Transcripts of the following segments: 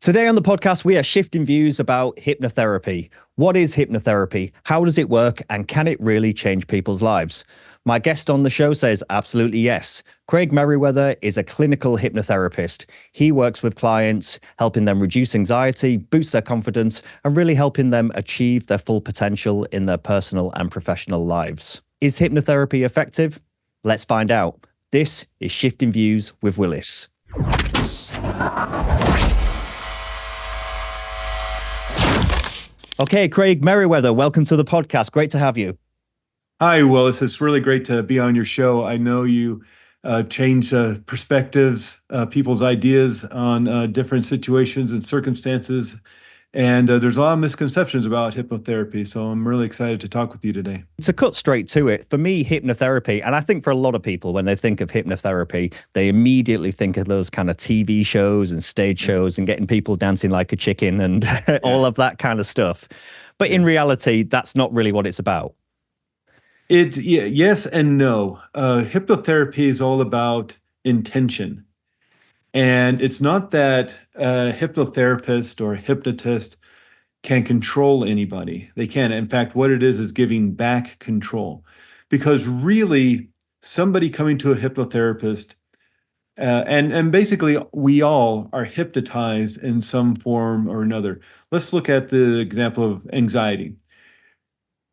Today on the podcast, we are shifting views about hypnotherapy. What is hypnotherapy? How does it work? And can it really change people's lives? My guest on the show says absolutely yes. Craig Meriwether is a clinical hypnotherapist. He works with clients, helping them reduce anxiety, boost their confidence, and really helping them achieve their full potential in their personal and professional lives. Is hypnotherapy effective? Let's find out. This is Shifting Views with Willis. Okay, Craig Meriwether, welcome to the podcast. Great to have you. Hi, Willis. It's really great to be on your show. I know you change perspectives, people's ideas on different situations and circumstances. And there's a lot of misconceptions about hypnotherapy. So I'm really excited to talk with you today. To cut straight to it, for me, hypnotherapy, and I think for a lot of people, when they think of hypnotherapy, they immediately think of those kind of TV shows and stage shows and getting people dancing like a chicken and all of that kind of stuff. But in reality, that's not really what it's about. Yes and no. Hypnotherapy is all about intention. And it's not that a hypnotherapist or a hypnotist can control anybody. They can't. In fact, what it is giving back control. Because really, somebody coming to a hypnotherapist, and basically we all are hypnotized in some form or another. Let's look at the example of anxiety.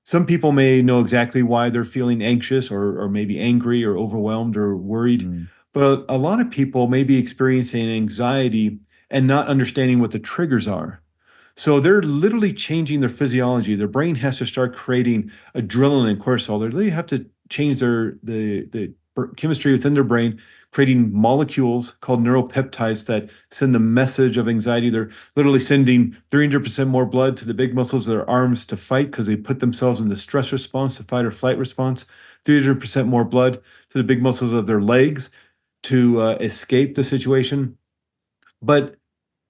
Some people may know exactly why they're feeling anxious or maybe angry or overwhelmed or worried. But a lot of people may be experiencing anxiety and not understanding what the triggers are. So they're literally changing their physiology. Their brain has to start creating adrenaline and cortisol. They literally have to change the chemistry within their brain, creating molecules called neuropeptides that send the message of anxiety. They're literally sending 300% more blood to the big muscles of their arms to fight because they put themselves in the stress response, the fight or flight response, 300% more blood to the big muscles of their legs to escape the situation. But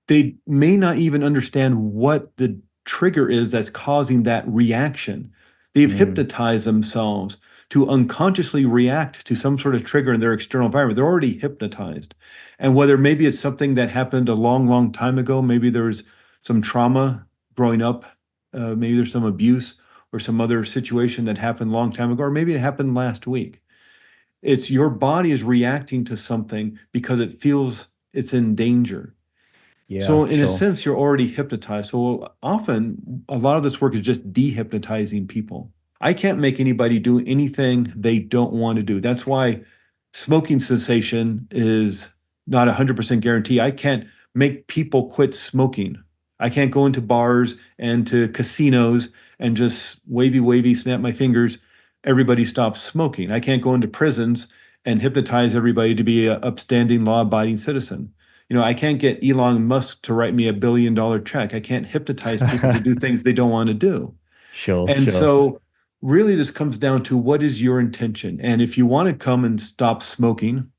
they may not even understand what the trigger is that's causing that reaction. They've hypnotized themselves to unconsciously react to some sort of trigger in their external environment. They're already hypnotized. And whether maybe it's something that happened a long, long time ago, maybe there was some trauma growing up, maybe there's some abuse or some other situation that happened a long time ago, or maybe it happened last week. It's your body is reacting to something because it feels it's in danger. So in a sense, you're already hypnotized. So often, a lot of this work is just de-hypnotizing people. I can't make anybody do anything they don't want to do. That's why smoking cessation is not 100% guarantee. I can't make people quit smoking. I can't go into bars and to casinos and just wavy, snap my fingers. Everybody stops smoking. I can't go into prisons and hypnotize everybody to be an upstanding, law-abiding citizen. I can't get Elon Musk to write me $1 billion check. I can't hypnotize people to do things they don't want to do. So really this comes down to what is your intention? And if you want to come and stop smoking,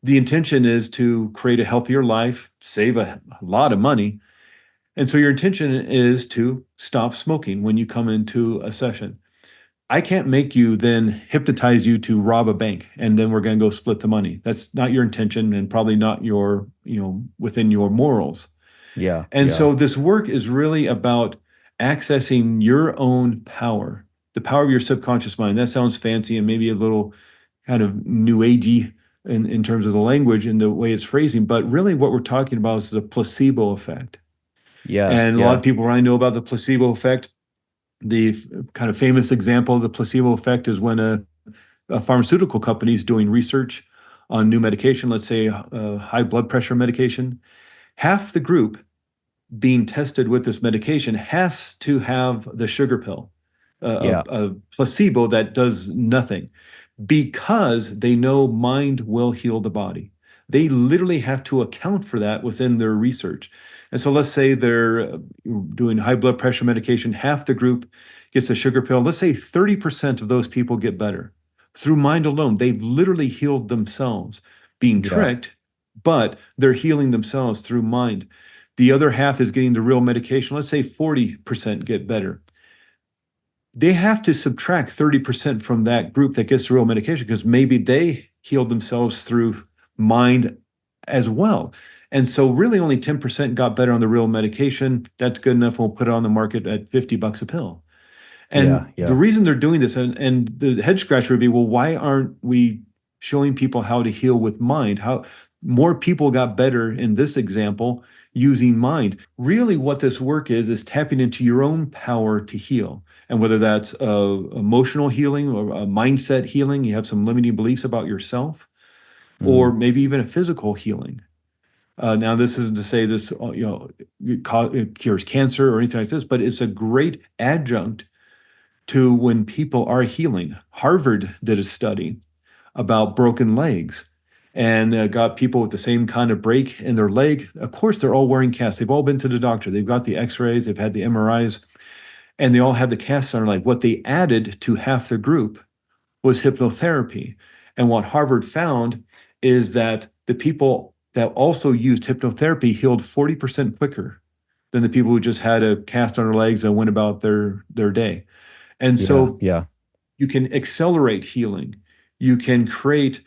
the intention is to create a healthier life, save a lot of money. And so your intention is to stop smoking when you come into a session. I can't make you then hypnotize you to rob a bank and then we're going to go split the money. That's not your intention and probably not your, within your morals. So this work is really about accessing your own power, the power of your subconscious mind. That sounds fancy and maybe a little kind of new agey in terms of the language and the way it's phrasing. But really what we're talking about is the placebo effect. And a lot of people already know about the placebo effect. The kind of famous example of the placebo effect is when a pharmaceutical company is doing research on new medication, let's say high blood pressure medication. Half the group being tested with this medication has to have the sugar pill, a placebo that does nothing, because they know mind will heal the body. They literally have to account for that within their research. And so let's say they're doing high blood pressure medication, half the group gets a sugar pill. Let's say 30% of those people get better through mind alone. They've literally healed themselves, being tricked, but they're healing themselves through mind. The other half is getting the real medication. Let's say 40% get better. They have to subtract 30% from that group that gets the real medication because maybe they healed themselves through mind as well. And so really only 10% got better on the real medication. That's good enough. We'll put it on the market at $50 a pill. Yeah, And the yeah. reason they're doing this, and the head scratcher would be, well, why aren't we showing people how to heal with mind? How more people got better in this example using mind. Really, what this work is tapping into your own power to heal. And whether that's emotional healing or a mindset healing, you have some limiting beliefs about yourself, or Mm. maybe even a physical healing. Now, this isn't to say this, it cures cancer or anything like this, but it's a great adjunct to when people are healing. Harvard did a study about broken legs and got people with the same kind of break in their leg. Of course, they're all wearing casts. They've all been to the doctor. They've got the x-rays, they've had the MRIs, and they all had the casts on their leg. What they added to half the group was hypnotherapy. And what Harvard found is that the people that also used hypnotherapy healed 40% quicker than the people who just had a cast on their legs and went about their day. And Yeah, so yeah. you can accelerate healing. You can create,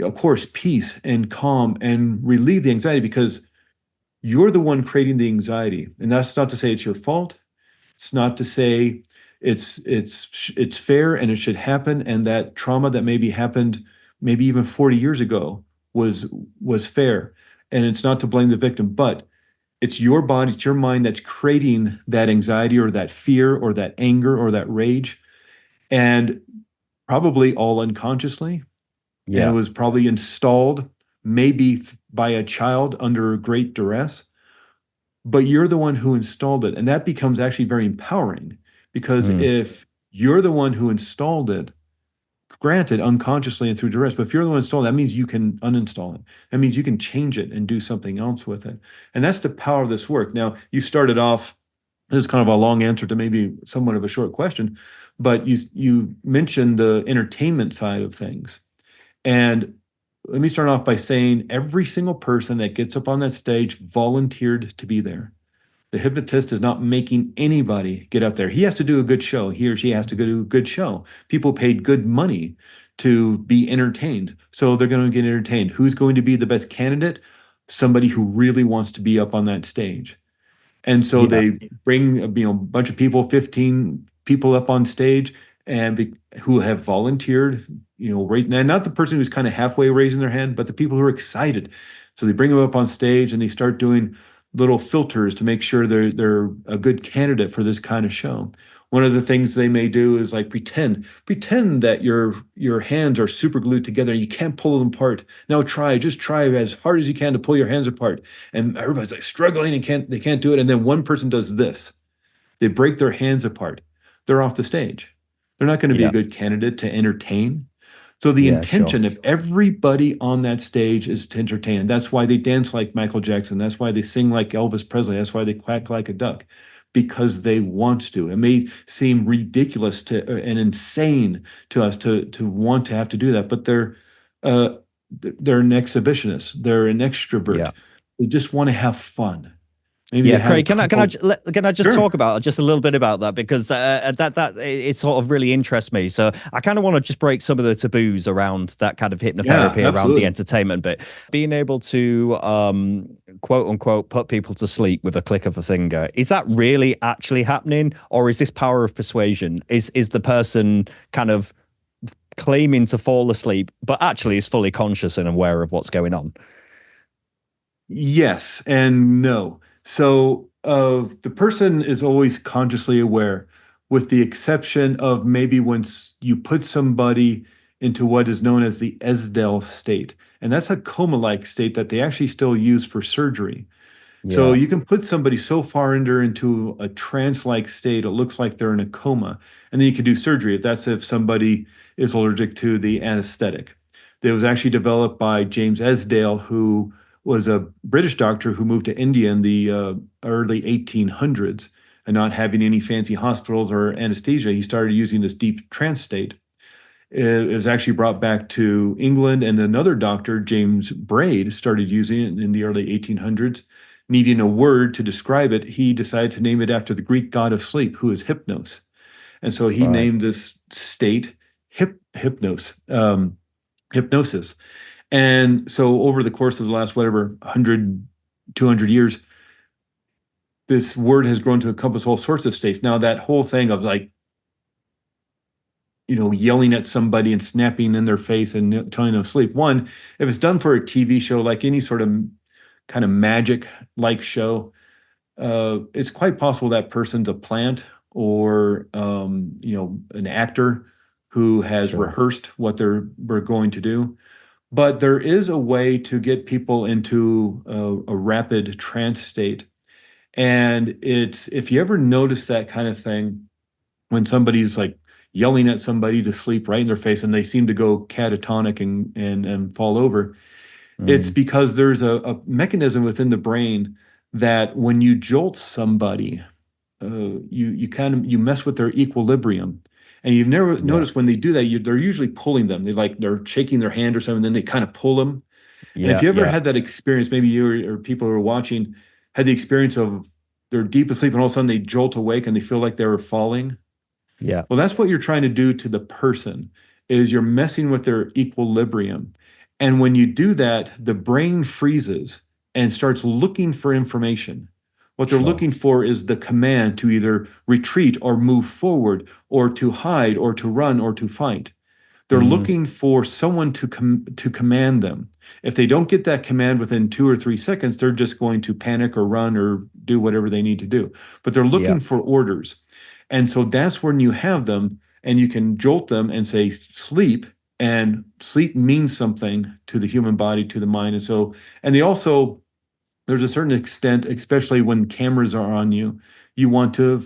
of course, peace and calm and relieve the anxiety because you're the one creating the anxiety. And that's not to say it's your fault. It's not to say it's fair and it should happen. And that trauma that maybe happened maybe even 40 years ago was fair. And it's not to blame the victim, but it's your body, it's your mind that's creating that anxiety or that fear or that anger or that rage. And probably all unconsciously. And it Yeah. was probably installed maybe by a child under great duress, but you're the one who installed it. And that becomes actually very empowering because Mm. if you're the one who installed it, granted unconsciously and through duress, but if you're the one who installed it, that means you can uninstall it. That means you can change it and do something else with it. And that's the power of this work. Now, you started off, this is kind of a long answer to maybe somewhat of a short question, but you mentioned the entertainment side of things. And let me start off by saying every single person that gets up on that stage volunteered to be there. The hypnotist is not making anybody get up there. He has to do a good show. He or she has to do a good show. People paid good money to be entertained. So they're going to get entertained. Who's going to be the best candidate? Somebody who really wants to be up on that stage. And so Yeah. they bring a bunch of people, 15 people up on stage who have volunteered, right now, not the person who's kind of halfway raising their hand, but the people who are excited. So they bring them up on stage and they start doing little filters to make sure they're a good candidate for this kind of show. One of the things they may do is like pretend that your hands are super glued together and you can't pull them apart. Now just try as hard as you can to pull your hands apart. And everybody's like struggling and they can't do it. And then one person does this. They break their hands apart. They're off the stage. They're not going to be a Yeah. good candidate to entertain. So the Yeah, sure. intention of everybody on that stage is to entertain. And that's why they dance like Michael Jackson. That's why they sing like Elvis Presley. That's why they quack like a duck, because they want to. It may seem ridiculous and insane to us to want to have to do that, but uh, they're an exhibitionist. They're an extrovert. Yeah. They just want to have fun. Maybe they Yeah, had a Craig, couple. can I just Sure. talk about just a little bit about that because it sort of really interests me. So I kind of want to just break some of the taboos around that kind of Yeah, hypnotherapy, around the absolutely. entertainment bit, being able to quote unquote put people to sleep with a click of a finger. Is that really actually happening, or is this power of persuasion? Is the person kind of claiming to fall asleep, but actually is fully conscious and aware of what's going on? Yes and no. So the person is always consciously aware, with the exception of maybe when you put somebody into what is known as the Esdale state. And that's a coma-like state that they actually still use for surgery. So Yeah. you can put somebody so far into a trance-like state, it looks like they're in a coma. And then you can do surgery if somebody is allergic to the anesthetic. It was actually developed by James Esdale, who was a British doctor who moved to India in the early 1800s. And not having any fancy hospitals or anesthesia, he started using this deep trance state. It was actually brought back to England, and another doctor, James Braid, started using it in the early 1800s. Needing a word to describe it, he decided to name it after the Greek god of sleep, who is Hypnos. And so he Right. named this state hypnosis. And so over the course of the last, whatever, 100 200 years, this word has grown to encompass all sorts of states. Now, that whole thing of like, yelling at somebody and snapping in their face and telling them to sleep. One, if it's done for a TV show, like any sort of kind of magic-like show, it's quite possible that person's a plant or, an actor who has Sure. rehearsed what we're going to do. But there is a way to get people into a rapid trance state. And if you ever notice that kind of thing, when somebody's like yelling at somebody to sleep right in their face and they seem to go catatonic and fall over, it's Mm. because there's a mechanism within the brain that when you jolt somebody, you mess with their equilibrium. And you've never Yeah. noticed when they do that, they're usually pulling them. They're shaking their hand or something, then they kind of pull them. And if Yeah. you ever Yeah. had that experience, maybe you or people who are watching had the experience of they're deep asleep and all of a sudden they jolt awake and they feel like they were falling. Yeah. Well, that's what you're trying to do to the person is you're messing with their equilibrium. And when you do that, the brain freezes and starts looking for information. What they're Sure. looking for is the command to either retreat or move forward or to hide or to run or to fight. They're Mm. looking for someone to command them. If they don't get that command within 2 or 3 seconds, they're just going to panic or run or do whatever they need to do. But they're Yeah. looking for orders. And so that's when you have them and you can jolt them and say, sleep. And sleep means something to the human body, to the mind. And so, and they also, there's a certain extent, especially when cameras are on you, you want to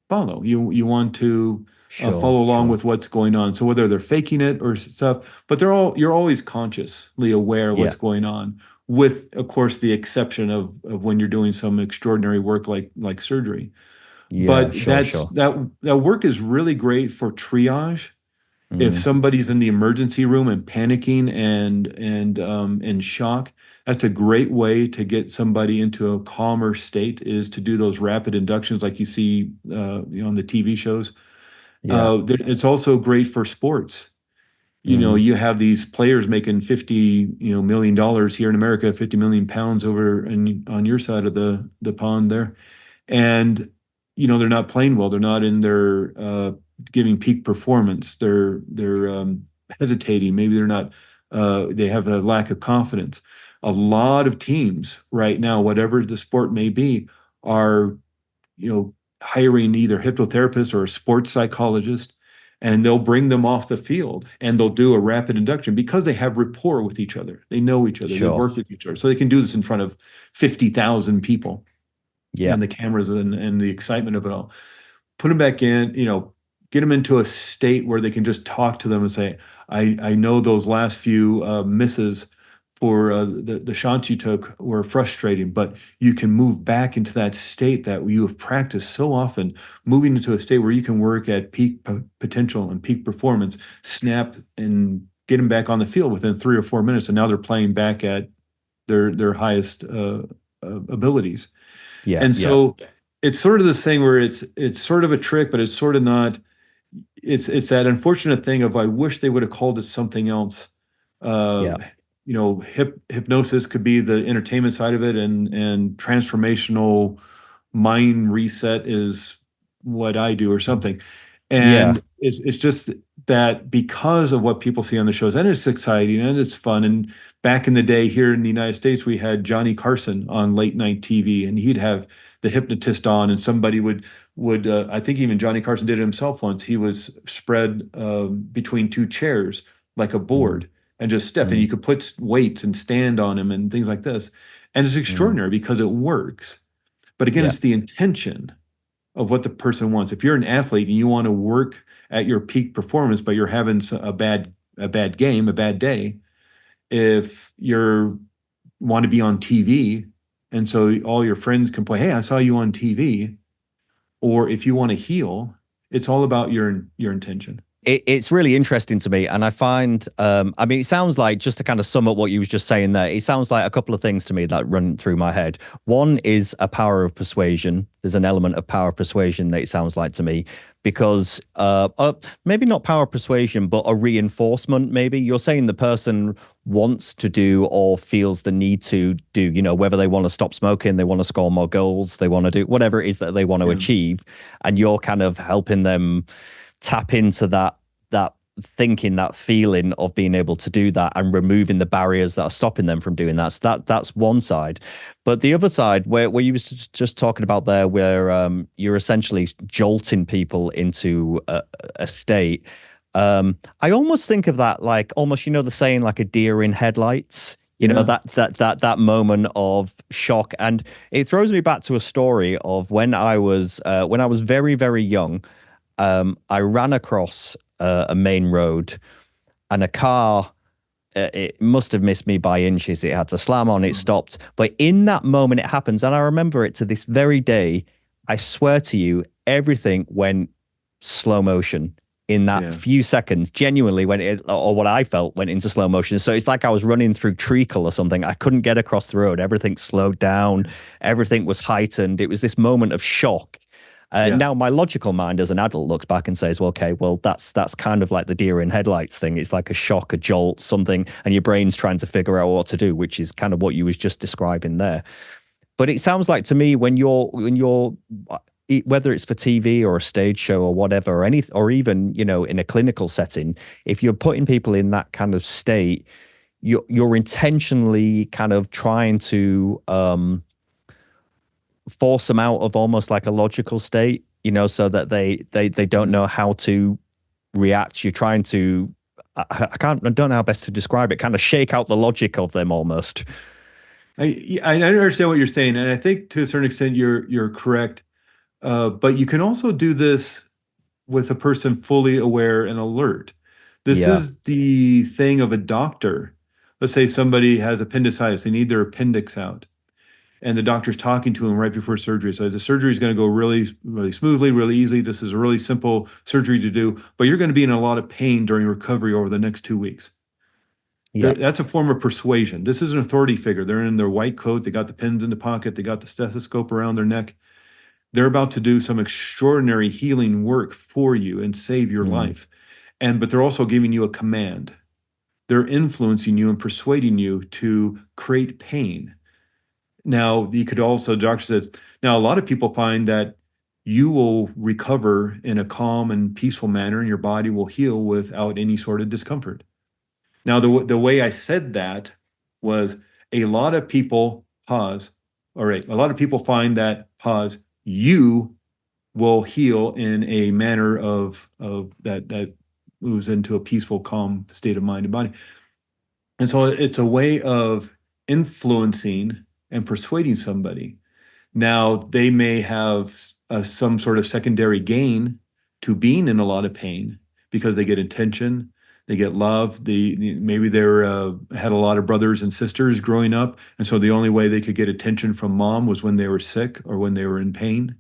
follow. You want to Sure. follow along Sure. with what's going on. So whether they're faking it or stuff, but you're always consciously aware of what's Yeah. going on. With, of course, the exception of when you're doing some extraordinary work like surgery. Yeah. But Sure. Sure. that work is really great for triage if Mm. somebody's in the emergency room and panicking and in shock. That's a great way to get somebody into a calmer state is to do those rapid inductions like you see on the TV shows. Yeah. It's also great for sports. Mm. You have these players making 50 million dollars here in America, 50 million pounds over on your side of the pond there, and they're not playing well. They're not in their giving peak performance. They're hesitating. Maybe they're not. They have a lack of confidence. A lot of teams right now, whatever the sport may be, are hiring either hypnotherapist or a sports psychologist, and they'll bring them off the field and they'll do a rapid induction because they have rapport with each other. They know each other. They've Sure. worked with each other, so they can do this in front of 50,000 people Yeah. and the cameras and the excitement of it all. Put them back in, get them into a state where they can just talk to them and say, I know those last few misses for the shots you took were frustrating, but you can move back into that state that you have practiced so often, moving into a state where you can work at peak potential and peak performance, snap and get them back on the field within 3 or 4 minutes. And now they're playing back at their highest abilities. Yeah. And Yeah. so it's sort of this thing where it's sort of a trick, but it's sort of not. It's that unfortunate thing of I wish they would have called it something else. Uh, Yeah. Hypnosis could be the entertainment side of it, and transformational mind reset is what I do or something. Yeah. And it's just that because of what people see on the shows, and it's exciting and it's fun. And back in the day here in the United States, we had Johnny Carson on late night TV, and he'd have the hypnotist on, and somebody would I think even Johnny Carson did it himself once. He was spread between two chairs like a Mm. board and just stiff, and you Mm. could put weights and stand on him and things like this. And it's Mm. extraordinary because it works. But again, Yeah. it's the intention of what the person wants. If you're an athlete and you want to work at your peak performance, but you're having a bad game, a bad day, if you want to be on TV, and so all your friends can play, hey, I saw you on TV, or if you want to heal, it's all about your intention. It's really interesting to me, and I find, I mean, it sounds like, just to kind of sum up what you was just saying there, it sounds like a couple of things to me that run through my head. One is a power of persuasion. There's an element of power of persuasion that it sounds like to me, because maybe not power of persuasion, but a reinforcement. Maybe you're saying the person wants to do or feels the need to do, whether they want to stop smoking, they want to score more goals, they want to do whatever it is that they want to Yeah. achieve, and you're kind of helping them tap into that thinking, that feeling of being able to do that, and removing the barriers that are stopping them from doing that. So that's one side. But the other side, where you was just talking about there, where you're essentially jolting people into a state. I almost think of that like almost, the saying, like a deer in headlights. Yeah. That moment of shock, and it throws me back to a story of when I was very, very young. I ran across a main road, and a car, it must have missed me by inches. It had to slam on, it stopped. But in that moment, it happens. And I remember it to this very day. I swear to you, everything went slow motion in that Yeah. few seconds. Genuinely, when it, or what I felt, went into slow motion. So it's like I was running through treacle or something. I couldn't get across the road. Everything slowed down. Everything was heightened. It was this moment of shock. Yeah. Now, my logical mind as an adult looks back and says, well, okay, well, that's kind of like the deer in headlights thing. It's like a shock, a jolt, something, and your brain's trying to figure out what to do, which is kind of what you was just describing there. But it sounds like to me, when you're whether it's for TV or a stage show or whatever, or even in a clinical setting, if you're putting people in that kind of state, you're intentionally kind of trying to force them out of almost like a logical state, so that they don't know how to react. You're trying to, I don't know how best to describe it, kind of shake out the logic of them almost. I understand what you're saying, and I think to a certain extent you're correct. But you can also do this with a person fully aware and alert. This Yeah. is the thing of a doctor. Let's say somebody has appendicitis, they need their appendix out, and the doctor's talking to him right before surgery. So the surgery is going to go really, really smoothly, really easily. This is a really simple surgery to do, but you're going to be in a lot of pain during recovery over the next 2 weeks. Yeah. That's a form of persuasion. This is an authority figure. They're in their white coat. They got the pins in the pocket. They got the stethoscope around their neck. They're about to do some extraordinary healing work for you and save your Mm. life. But they're also giving you a command. They're influencing you and persuading you to create pain. Now, you could also, the doctor says, now a lot of people find that you will recover in a calm and peaceful manner, and your body will heal without any sort of discomfort. Now, the way I said that was a lot of people pause. All right, a lot of people find that pause, you will heal in a manner of that moves into a peaceful, calm state of mind and body. And so it's a way of influencing and persuading somebody. Now, they may have some sort of secondary gain to being in a lot of pain because they get attention, they get love. Maybe they're had a lot of brothers and sisters growing up, and so the only way they could get attention from mom was when they were sick or when they were in pain.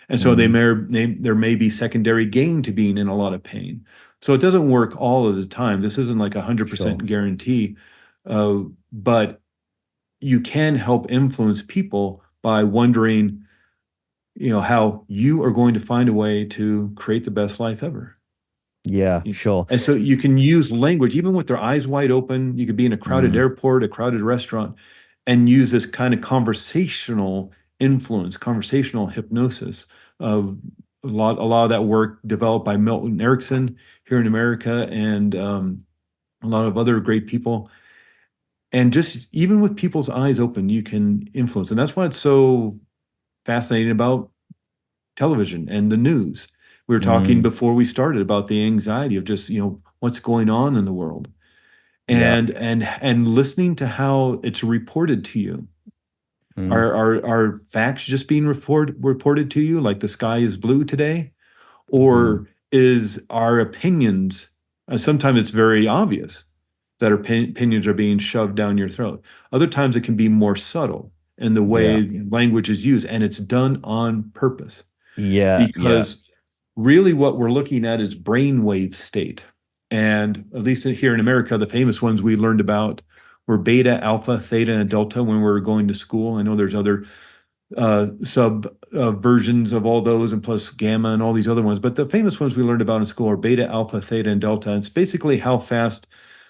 And so Mm. there may be secondary gain to being in a lot of pain. So it doesn't work all of the time. This isn't like a Sure. 100% guarantee, but you can help influence people by wondering, how you are going to find a way to create the best life ever. Yeah, sure. And so you can use language, even with their eyes wide open. You could be in a crowded Mm. airport, a crowded restaurant, and use this kind of conversational influence, conversational hypnosis. Of a lot of that work developed by Milton Erickson here in America, and a lot of other great people. And just even with people's eyes open, you can influence. And that's why it's so fascinating about television and the news. We were talking Mm. before we started about the anxiety of just, what's going on in the world, Yeah. and listening to how it's reported to you. Mm. Are facts just being reported to you, like the sky is blue today? Mm. Or is our opinions, sometimes it's very obvious that our opinions are being shoved down your throat. Other times it can be more subtle in the Yeah. way language is used, and it's done on purpose Yeah. Yeah. because really what we're looking at is brainwave state. And at least here in America, the famous ones we learned about were beta, alpha, theta, and delta when we were going to school. I know there's other sub versions of all those, and plus gamma and all these other ones. But the famous ones we learned about in school are beta, alpha, theta, and delta. And it's basically how fast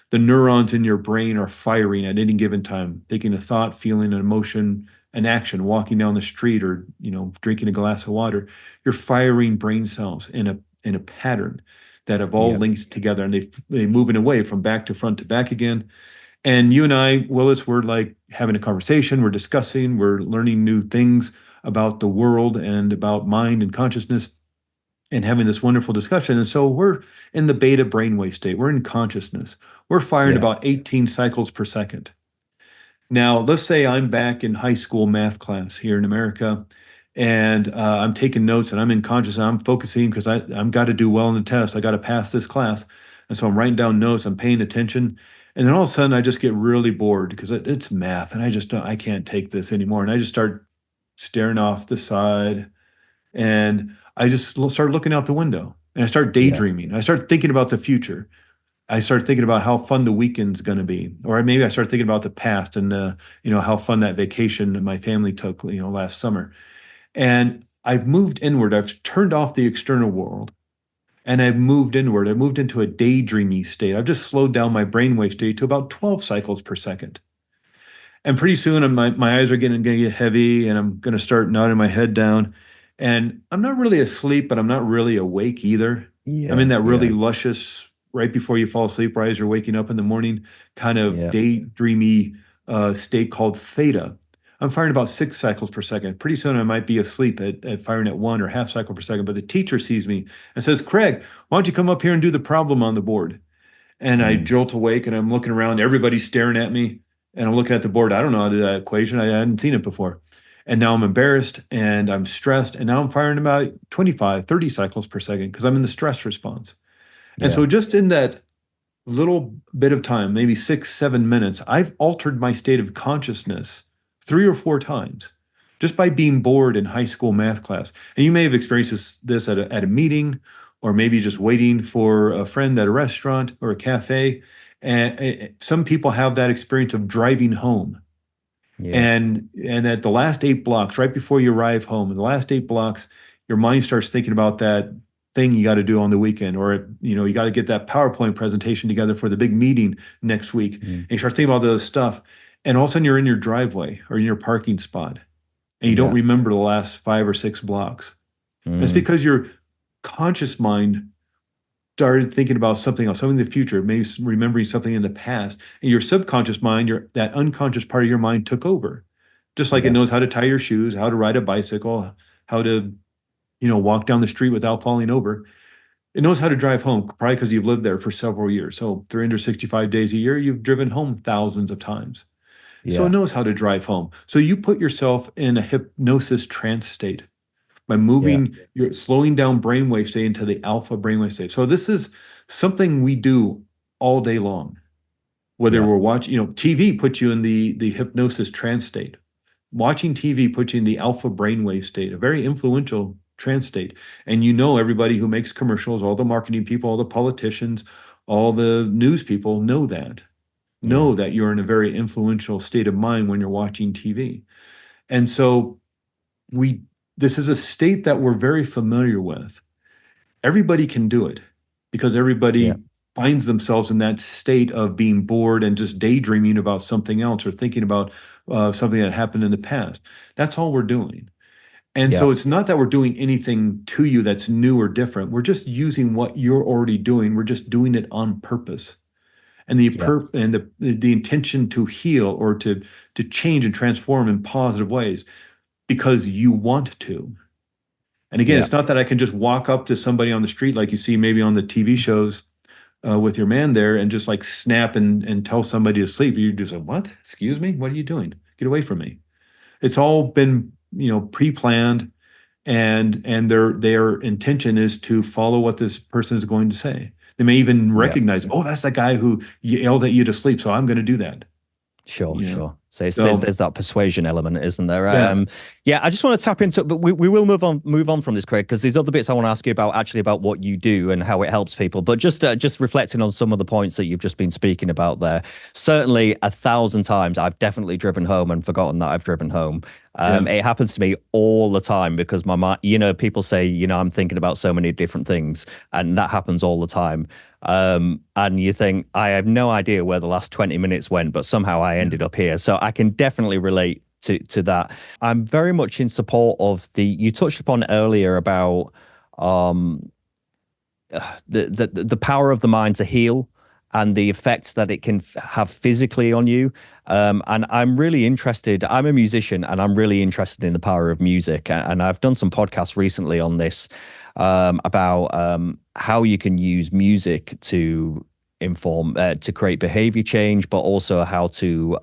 the neurons in your brain are firing at any given time, taking a thought, feeling, an emotion, an action, walking down the street, or drinking a glass of water. You're firing brain cells in a pattern that have all Yeah. linked together, and they move in a way from back to front to back again. And you and I, Willis, we're like having a conversation, we're discussing, we're learning new things about the world and about mind and consciousness and having this wonderful discussion. And so we're in the beta brainwave state. We're in consciousness. We're firing Yeah. about 18 cycles per second. Now, let's say I'm back in high school math class here in America, and I'm taking notes and I'm in consciousness. I'm focusing because I've got to do well in the test. I got to pass this class. And so I'm writing down notes, I'm paying attention. And then all of a sudden I just get really bored because it's math and I can't take this anymore. And I just start staring off the side, and I just start looking out the window, and I start Yeah. daydreaming. I start thinking about the future. I start thinking about how fun the weekend's going to be, or maybe I start thinking about the past and how fun that vacation that my family took last summer. And I've moved inward. I've turned off the external world, and I've moved inward. I've moved into a daydreamy state. I've just slowed down my brainwave state to about 12 cycles per second. And pretty soon my eyes are going to get heavy, and I'm going to start nodding my head down. And I'm not really asleep, but I'm not really awake either. I'm in Yeah. that really Yeah. luscious, right before you fall asleep, right as you're waking up in the morning, kind of Yeah. daydreamy state called theta. I'm firing about 6 cycles per second. Pretty soon I might be asleep at firing at 1 or half cycle per second. But the teacher sees me and says, Craig, why don't you come up here and do the problem on the board? And I Mm. jolt awake and I'm looking around. Everybody's staring at me. And I'm looking at the board. I don't know how to do that equation. I hadn't seen it before. And now I'm embarrassed and I'm stressed. And now I'm firing about 25, 30 cycles per second because I'm in the stress response. And Yeah. so just in that little bit of time, maybe 6, 7 minutes, I've altered my state of consciousness 3 or 4 times just by being bored in high school math class. And you may have experienced this at a meeting, or maybe just waiting for a friend at a restaurant or a cafe. And some people have that experience of driving home. Yeah. And at the last 8 blocks, right before you arrive home, in the last 8 blocks, your mind starts thinking about that thing you got to do on the weekend, or you got to get that PowerPoint presentation together for the big meeting next week. Mm. And you start thinking about those stuff, and all of a sudden you're in your driveway or in your parking spot, and you don't Yeah. remember the last 5 or 6 blocks. And it's Mm. because your conscious mind started thinking about something else, something in the future, maybe remembering something in the past, and your subconscious mind, that unconscious part of your mind took over. Just like it Yeah. knows how to tie your shoes, how to ride a bicycle, how to, walk down the street without falling over. It knows how to drive home, probably because you've lived there for several years. So 365 days a year, you've driven home thousands of times. So it Yeah. knows how to drive home. So you put yourself in a hypnosis trance state by Yeah. you're slowing down brainwave state into the alpha brainwave state. So this is something we do all day long. Whether Yeah. we're watching, TV puts you in the hypnosis trance state. Watching TV puts you in the alpha brainwave state, a very influential trance state. And everybody who makes commercials, all the marketing people, all the politicians, all the news people Yeah. know that you're in a very influential state of mind when you're watching TV. And so this is a state that we're very familiar with. Everybody can do it because Yeah. everybody finds themselves in that state of being bored and just daydreaming about something else, or thinking about something that happened in the past. That's all we're doing. And Yeah. so it's not that we're doing anything to you that's new or different. We're just using what you're already doing. We're just doing it on purpose. And Yeah. the intention to heal, or to change and transform in positive ways, because you want to. And again, Yeah. it's not that I can just walk up to somebody on the street like you see maybe on the TV shows with your man there, and just like snap and tell somebody to sleep. You just say, "What? Excuse me? What are you doing? Get away from me." It's all been, pre-planned, and their intention is to follow what this person is going to say. They may even Yeah. recognize, "Oh, that's the guy who yelled at you to sleep, so I'm going to do that." Sure. You know. Sure. So So there's that persuasion element, isn't there? yeah, Yeah, I just want to tap into, but we will move on from this, Craig, because there's other bits I want to ask you about, actually, about what you do and how it helps people. But just reflecting on some of the points that you've just been speaking about there, certainly 1,000 times I've definitely driven home and forgotten that I've driven home. yeah, It happens to me all the time because my mind, people say, I'm thinking about so many different things, and that happens all the time. And you think, I have no idea where the last 20 minutes went, but somehow I yeah, ended up here. So I can definitely relate to that. I'm very much in support of you touched upon earlier about um, the power of the mind to heal and the effects that it can have physically on you. And I'm really interested. I'm a musician, and I'm really interested in the power of music. And I've done some podcasts recently on this, about how you can use music to inform, to create behavior change, but also how to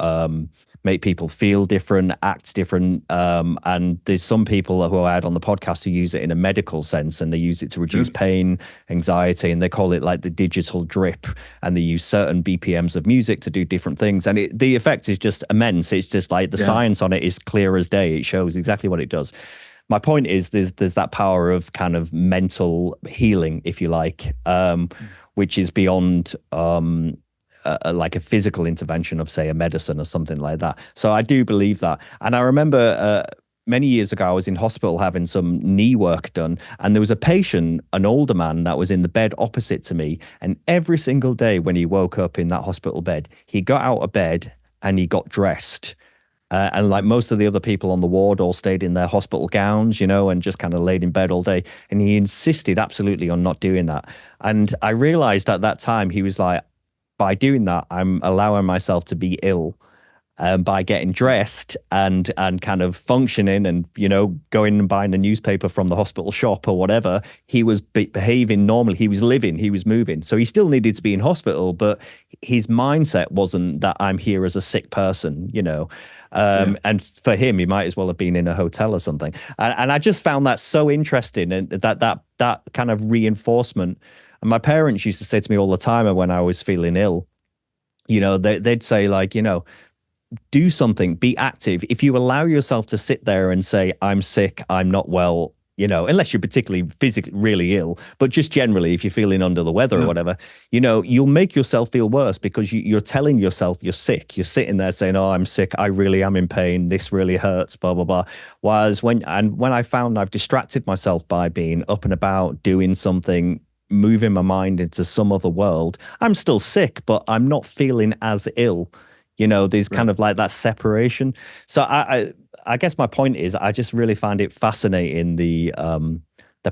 make people feel different, act different. And there's some people who I had on the podcast who use it in a medical sense, and they use it to reduce sure, pain, anxiety, and they call it like the digital drip. And they use certain BPMs of music to do different things. And the effect is just immense. It's just like the yeah, science on it is clear as day. It shows exactly what it does. My point is there's that power of kind of mental healing, if you like, which is beyond like a physical intervention of, say, a medicine or something like that. So I do believe that. And I remember many years ago, I was in hospital having some knee work done, and there was a patient, an older man, that was in the bed opposite to me. And every single day when he woke up in that hospital bed, he got out of bed and he got dressed. And like most of the other people on the ward all stayed in their hospital gowns, and just kind of laid in bed all day. And he insisted absolutely on not doing that. And I realized at that time, he was like, by doing that, I'm allowing myself to be ill. By getting dressed and kind of functioning, and going and buying a newspaper from the hospital shop or whatever, he was behaving normally. He was living, he was moving. So he still needed to be in hospital, but his mindset wasn't that I'm here as a sick person. yeah, And for him, he might as well have been in a hotel or something. And I just found that so interesting, and that kind of reinforcement. And my parents used to say to me all the time when I was feeling ill, they'd say, like, do something, be active. If you allow yourself to sit there and say, I'm sick, I'm not well, unless you're particularly physically really ill, but just generally, if you're feeling under the weather or yeah, whatever, you'll make yourself feel worse because you're telling yourself you're sick. You're sitting there saying, oh, I'm sick. I really am in pain. This really hurts, blah, blah, blah. Whereas when I found I've distracted myself by being up and about, doing something, moving my mind into some other world, I'm still sick, but I'm not feeling as ill. There's kind right, of like that separation. So I guess my point is, I just really find it fascinating, the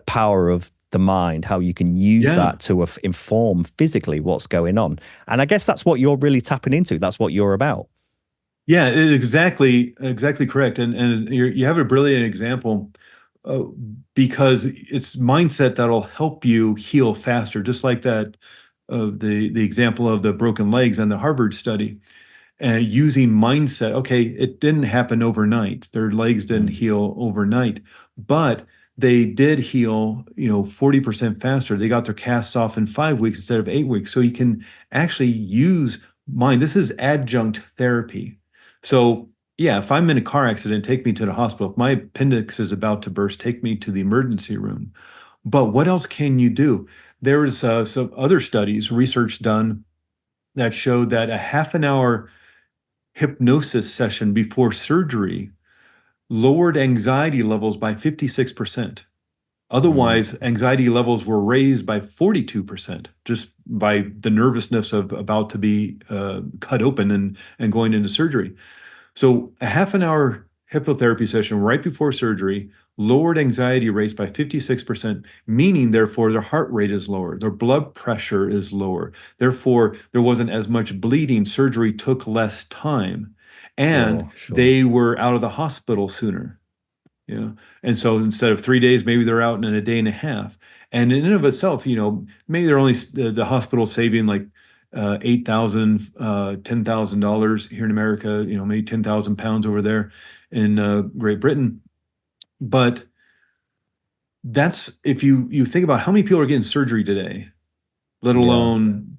power of the mind, how you can use yeah. that to inform physically what's going on. And I guess that's what you're really tapping into. That's what you're about. Yeah, exactly correct. And you have a brilliant example, uh, because it's mindset that'll help you heal faster, just like that, the example of the broken legs and the Harvard study. And using mindset, okay, it didn't happen overnight. Their legs didn't Mm. heal overnight, but they did heal, 40% faster. They got their casts off in 5 weeks instead of 8 weeks. So you can actually use mind. This is adjunct therapy. So yeah, if I'm in a car accident, take me to the hospital. If my appendix is about to burst, take me to the emergency room. But what else can you do? There's some other studies, research done that showed that a half an hour hypnosis session before surgery lowered anxiety levels by 56%. Mm. Otherwise, anxiety levels were raised by 42% just by the nervousness of about to be cut open and going into surgery. So, a half an hour hypnotherapy session right before surgery lowered anxiety rates by 56%, meaning, therefore, their heart rate is lower, their blood pressure is lower. Therefore, there wasn't as much bleeding. Surgery took less time, and Sure, sure. they were out of the hospital sooner. Yeah. And so instead of 3 days, maybe they're out in a day and a half. And in and of itself, maybe they're only the hospital saving like 8,000, $10,000 here in America, maybe 10,000 pounds over there in Great Britain. But that's if you think about how many people are getting surgery today, let Yeah. alone,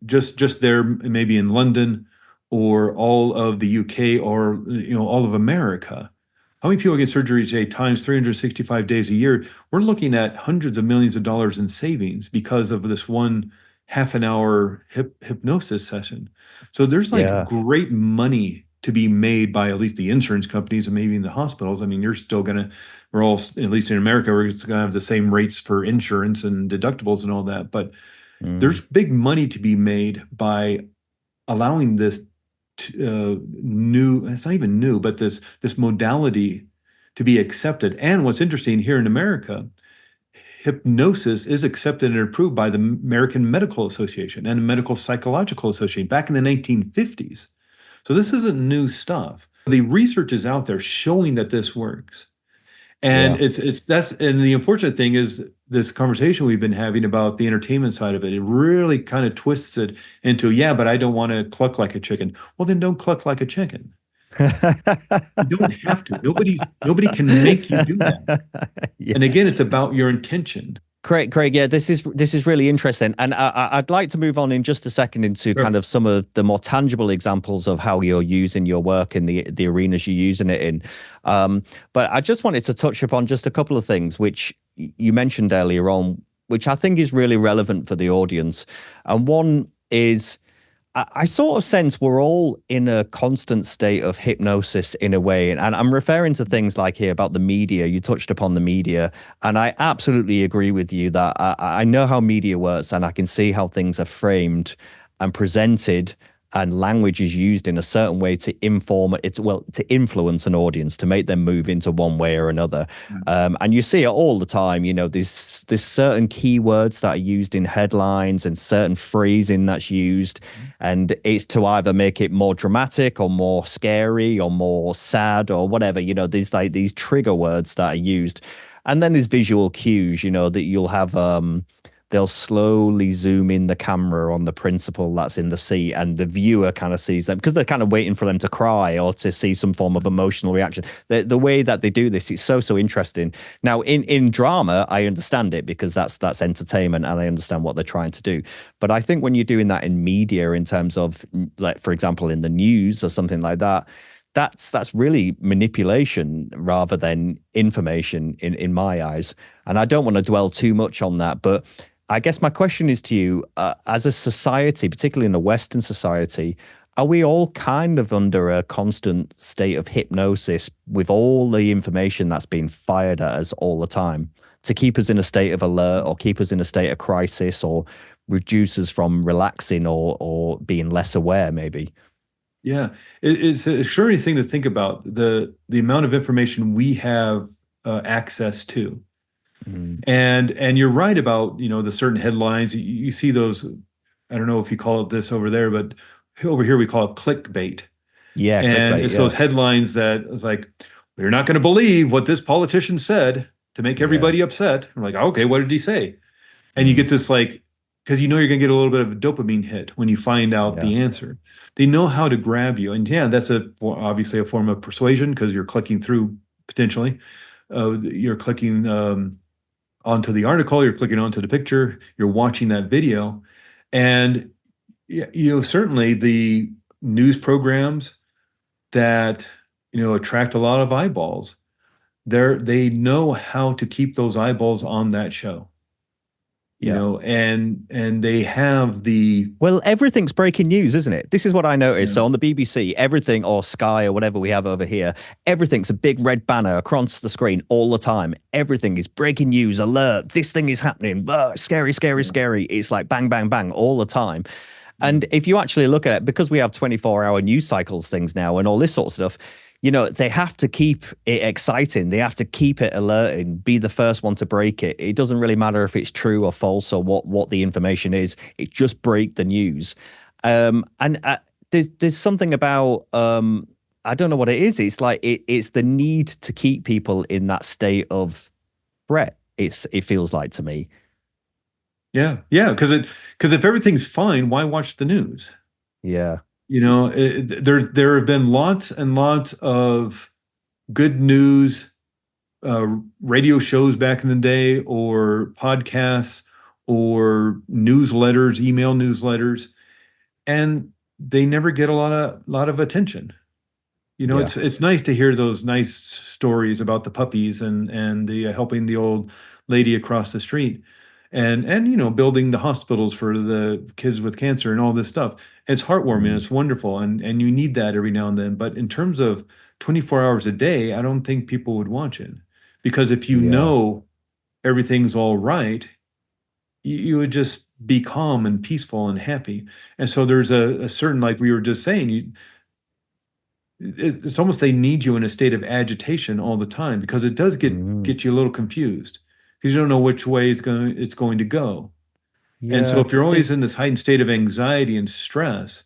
just there maybe in London or all of the UK, or all of America. How many people get surgery today times 365 days a year? We're looking at hundreds of millions of dollars in savings because of this one half an hour hypnosis session. So there's like Yeah. great money to be made by at least the insurance companies and maybe in the hospitals. I mean, we're all, at least in America, we're just gonna have the same rates for insurance and deductibles and all that. But there's Mm. big money to be made by allowing this new, it's not even new, but this modality to be accepted. And what's interesting here in America, hypnosis is accepted and approved by the American Medical Association and the Medical Psychological Association back in the 1950s. So this isn't new stuff. The research is out there showing that this works. And Yeah. and the unfortunate thing is this conversation we've been having about the entertainment side of it, it really kind of twists it into, yeah, but I don't want to cluck like a chicken. Well, then don't cluck like a chicken. You don't have to. Nobody can make you do that. And Yeah. again, it's about your intention. Craig, yeah, this is really interesting, and I'd like to move on in just a second into kind Sure. of some of the more tangible examples of how you're using your work in the arenas you're using it in. But I just wanted to touch upon just a couple of things which you mentioned earlier on, which I think is really relevant for the audience. And one is I sort of sense we're all in a constant state of hypnosis in a way. And I'm referring to things like here about the media. You touched upon the media. And I absolutely agree with you that I know how media works and I can see how things are framed and presented and language is used in a certain way to inform it, well, to influence an audience, to make them move into one way or another. And you see it all the time. There's certain keywords that are used in headlines and certain phrasing that's used, and it's to either make it more dramatic or more scary or more sad or whatever. There's like these trigger words that are used, and then there's visual cues. That you'll have. They'll slowly zoom in the camera on the principal that's in the seat, and the viewer kind of sees them because they're kind of waiting for them to cry or to see some form of emotional reaction. The way that they do this, it's so interesting. Now, in drama, I understand it because that's entertainment, and I understand what they're trying to do. But I think when you're doing that in media, in terms of, like, for example, in the news or something like that, that's really manipulation rather than information in my eyes. And I don't want to dwell too much on that, but I guess my question is to you, as a society, particularly in a Western society, are we all kind of under a constant state of hypnosis with all the information that's being fired at us all the time to keep us in a state of alert or keep us in a state of crisis or reduce us from relaxing or being less aware, maybe? Yeah, it's an extraordinary thing to think about the amount of information we have access to. Mm. And you're right about, the certain headlines. You see those, I don't know if you call it this over there, but over here we call it clickbait. Yeah, And clickbait. it's those Yeah, headlines that it's like, you're not going to believe what this politician said to make yeah. everybody upset. I'm like, okay, what did he say? And you Mm. get this like, because you're going to get a little bit of a dopamine hit when you find out Yeah. the answer. They know how to grab you. And yeah, that's obviously a form of persuasion because you're clicking through potentially. You're clicking onto the article, you're clicking onto the picture, you're watching that video. And certainly the news programs that attract a lot of eyeballs, they know how to keep those eyeballs on that show. Yeah. And they have the Well, everything's breaking news, isn't it? This is what I noticed. yeah, So on the BBC, everything, or Sky or whatever we have over here, everything's a big red banner across the screen all the time. Everything is breaking news, alert, this thing is happening, scary, scary, yeah, scary. It's like bang, bang, bang all the time. yeah, And if you actually look at it, because we have 24-hour news cycles things now and all this sort of stuff, they have to keep it exciting. They have to keep it alerting, be the first one to break it. It doesn't really matter if it's true or false or what the information is. It just break the news. And there's something about I don't know what it is. It's like it's the need to keep people in that state of threat. It feels like to me. yeah. Because if everything's fine, why watch the news? Yeah. There have been lots and lots of good news radio shows back in the day, or podcasts, or newsletters, email newsletters, and they never get a lot of attention. Yeah. It's nice to hear those nice stories about the puppies and the helping the old lady across the street, and building the hospitals for the kids with cancer and all this stuff. It's heartwarming. Mm. It's wonderful, and you need that every now and then. But in terms of 24 hours a day, I don't think people would watch it, because if you Yeah. know everything's all right, you would just be calm and peaceful and happy. And so there's a certain, like we were just saying, it's almost they need you in a state of agitation all the time, because it does Mm. get you a little confused, because you don't know which way it's going to go. And so Yeah. if you're always This. in this heightened state of anxiety and stress,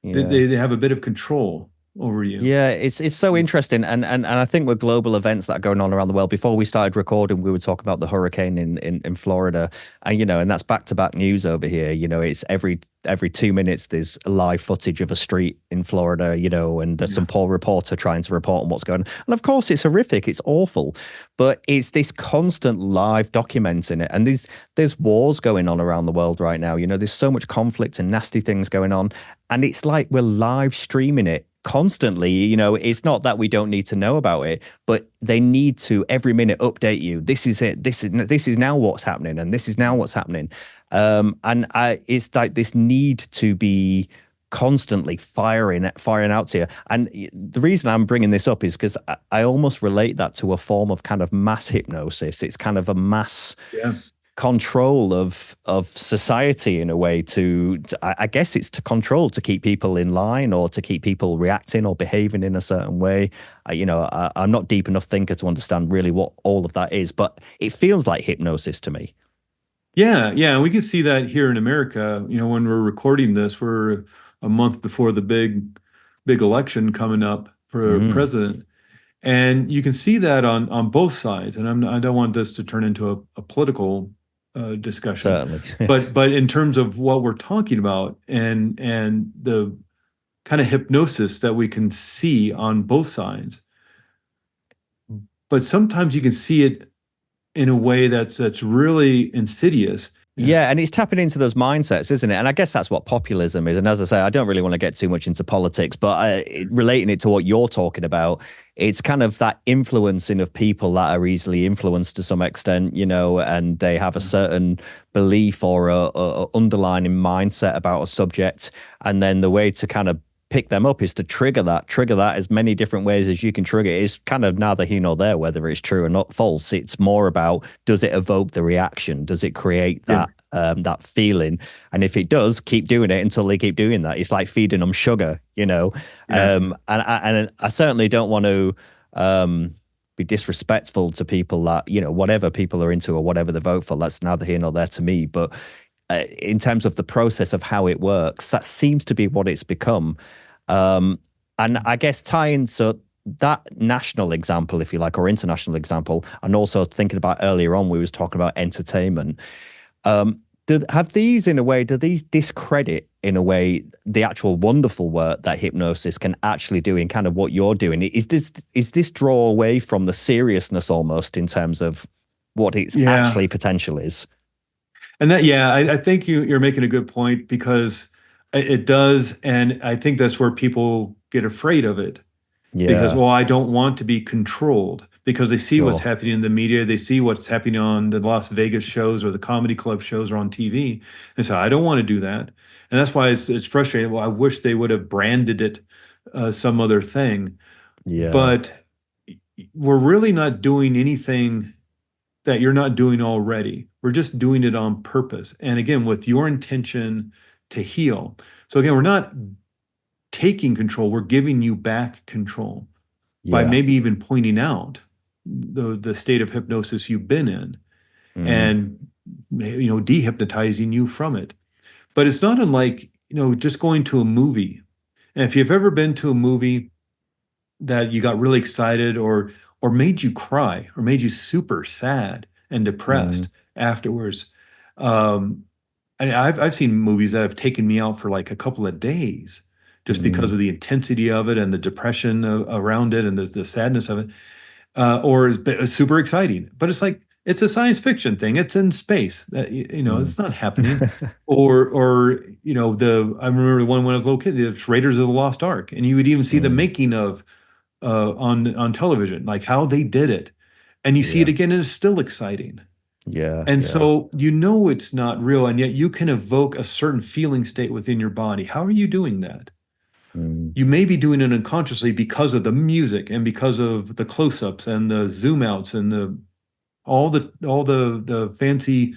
they, Yeah. they they have a bit of control over you. Yeah, it's so interesting, and I think with global events that are going on around the world. Before we started recording, we were talking about the hurricane in Florida, and and that's back to back news over here. It's every 2 minutes there's live footage of a street in Florida, and there's Yeah. some poor reporter trying to report on what's going on. And of course, it's horrific, it's awful, but it's this constant live documenting it. And there's wars going on around the world right now. There's so much conflict and nasty things going on, and it's like we're live streaming it constantly. It's not that we don't need to know about it, but they need to every minute update you. This is it. This is now what's happening, and this is now what's happening. It's like this need to be constantly firing out to you. And the reason I'm bringing this up is because I almost relate that to a form of kind of mass hypnosis. It's kind of a mass Yeah. control of society in a way I guess it's to control, to keep people in line, or to keep people reacting or behaving in a certain way. I'm not deep enough thinker to understand really what all of that is, but it feels like hypnosis to me. Yeah, yeah, and we can see that here in America. When we're recording this, we're a month before the big election coming up for Mm, president. And you can see that on both sides. And I don't want this to turn into a political discussion, certainly. but in terms of what we're talking about, and the kind of hypnosis that we can see on both sides. But sometimes you can see it in a way that's really insidious. Yeah. Yeah, and it's tapping into those mindsets, isn't it? And I guess that's what populism is. And as I say, I don't really want to get too much into politics, but relating it to what you're talking about, it's kind of that influencing of people that are easily influenced to some extent, and they have a certain belief or a underlying mindset about a subject. And then the way to kind of pick them up is to trigger that as many different ways as you can trigger it. It's kind of neither here nor there whether it's true or not false. It's more about, does it evoke the reaction? Does it create Yeah. that feeling? And if it does, keep doing it until they keep doing that. It's like feeding them sugar. Yeah. And I certainly don't want to be disrespectful to people that, whatever people are into or whatever they vote for, that's neither here nor there to me. But in terms of the process of how it works, that seems to be what it's become. And I guess tying so that national example, if you like, or international example, and also thinking about earlier on, we was talking about entertainment. Have these, in a way, do these discredit, in a way, the actual wonderful work that hypnosis can actually do in kind of what you're doing? Is this draw away from the seriousness almost in terms of what its Yeah. actually potential is? And I think you're making a good point, because it does. And I think that's where people get afraid of it, because, Yeah, well, I don't want to be controlled, because they see what's sure. happening in the media. They see what's happening on the Las Vegas shows or the comedy club shows or on TV. And so I don't want to do that. And that's why it's frustrating. Well, I wish they would have branded it some other thing. Yeah. But we're really not doing anything that you're not doing already. We're just doing it on purpose. And again, with your intention to heal. So again, we're not taking control, we're giving you back control by Yeah. maybe even pointing out the state of hypnosis you've been in, Mm, and dehypnotizing you from it. But it's not unlike, just going to a movie. And if you've ever been to a movie that you got really excited, or made you cry, or made you super sad and mm, depressed afterwards. um and I've seen movies that have taken me out for like a couple of days, just because mm, of the intensity of it and the depression around it, and the sadness of it. Or it's super exciting, but it's like, It's a science fiction thing. It's in space. Mm. It's not happening. Or I remember the one when I was a little kid, it's Raiders of the Lost Ark, and you would even see the Mm. making of on television, like how they did it, and you see it Yeah. again, and it's still exciting. Yeah. And Yeah. so it's not real, and yet you can evoke a certain feeling state within your body. How are you doing that? Mm. You may be doing it unconsciously because of the music and because of the close-ups and the zoom outs and the fancy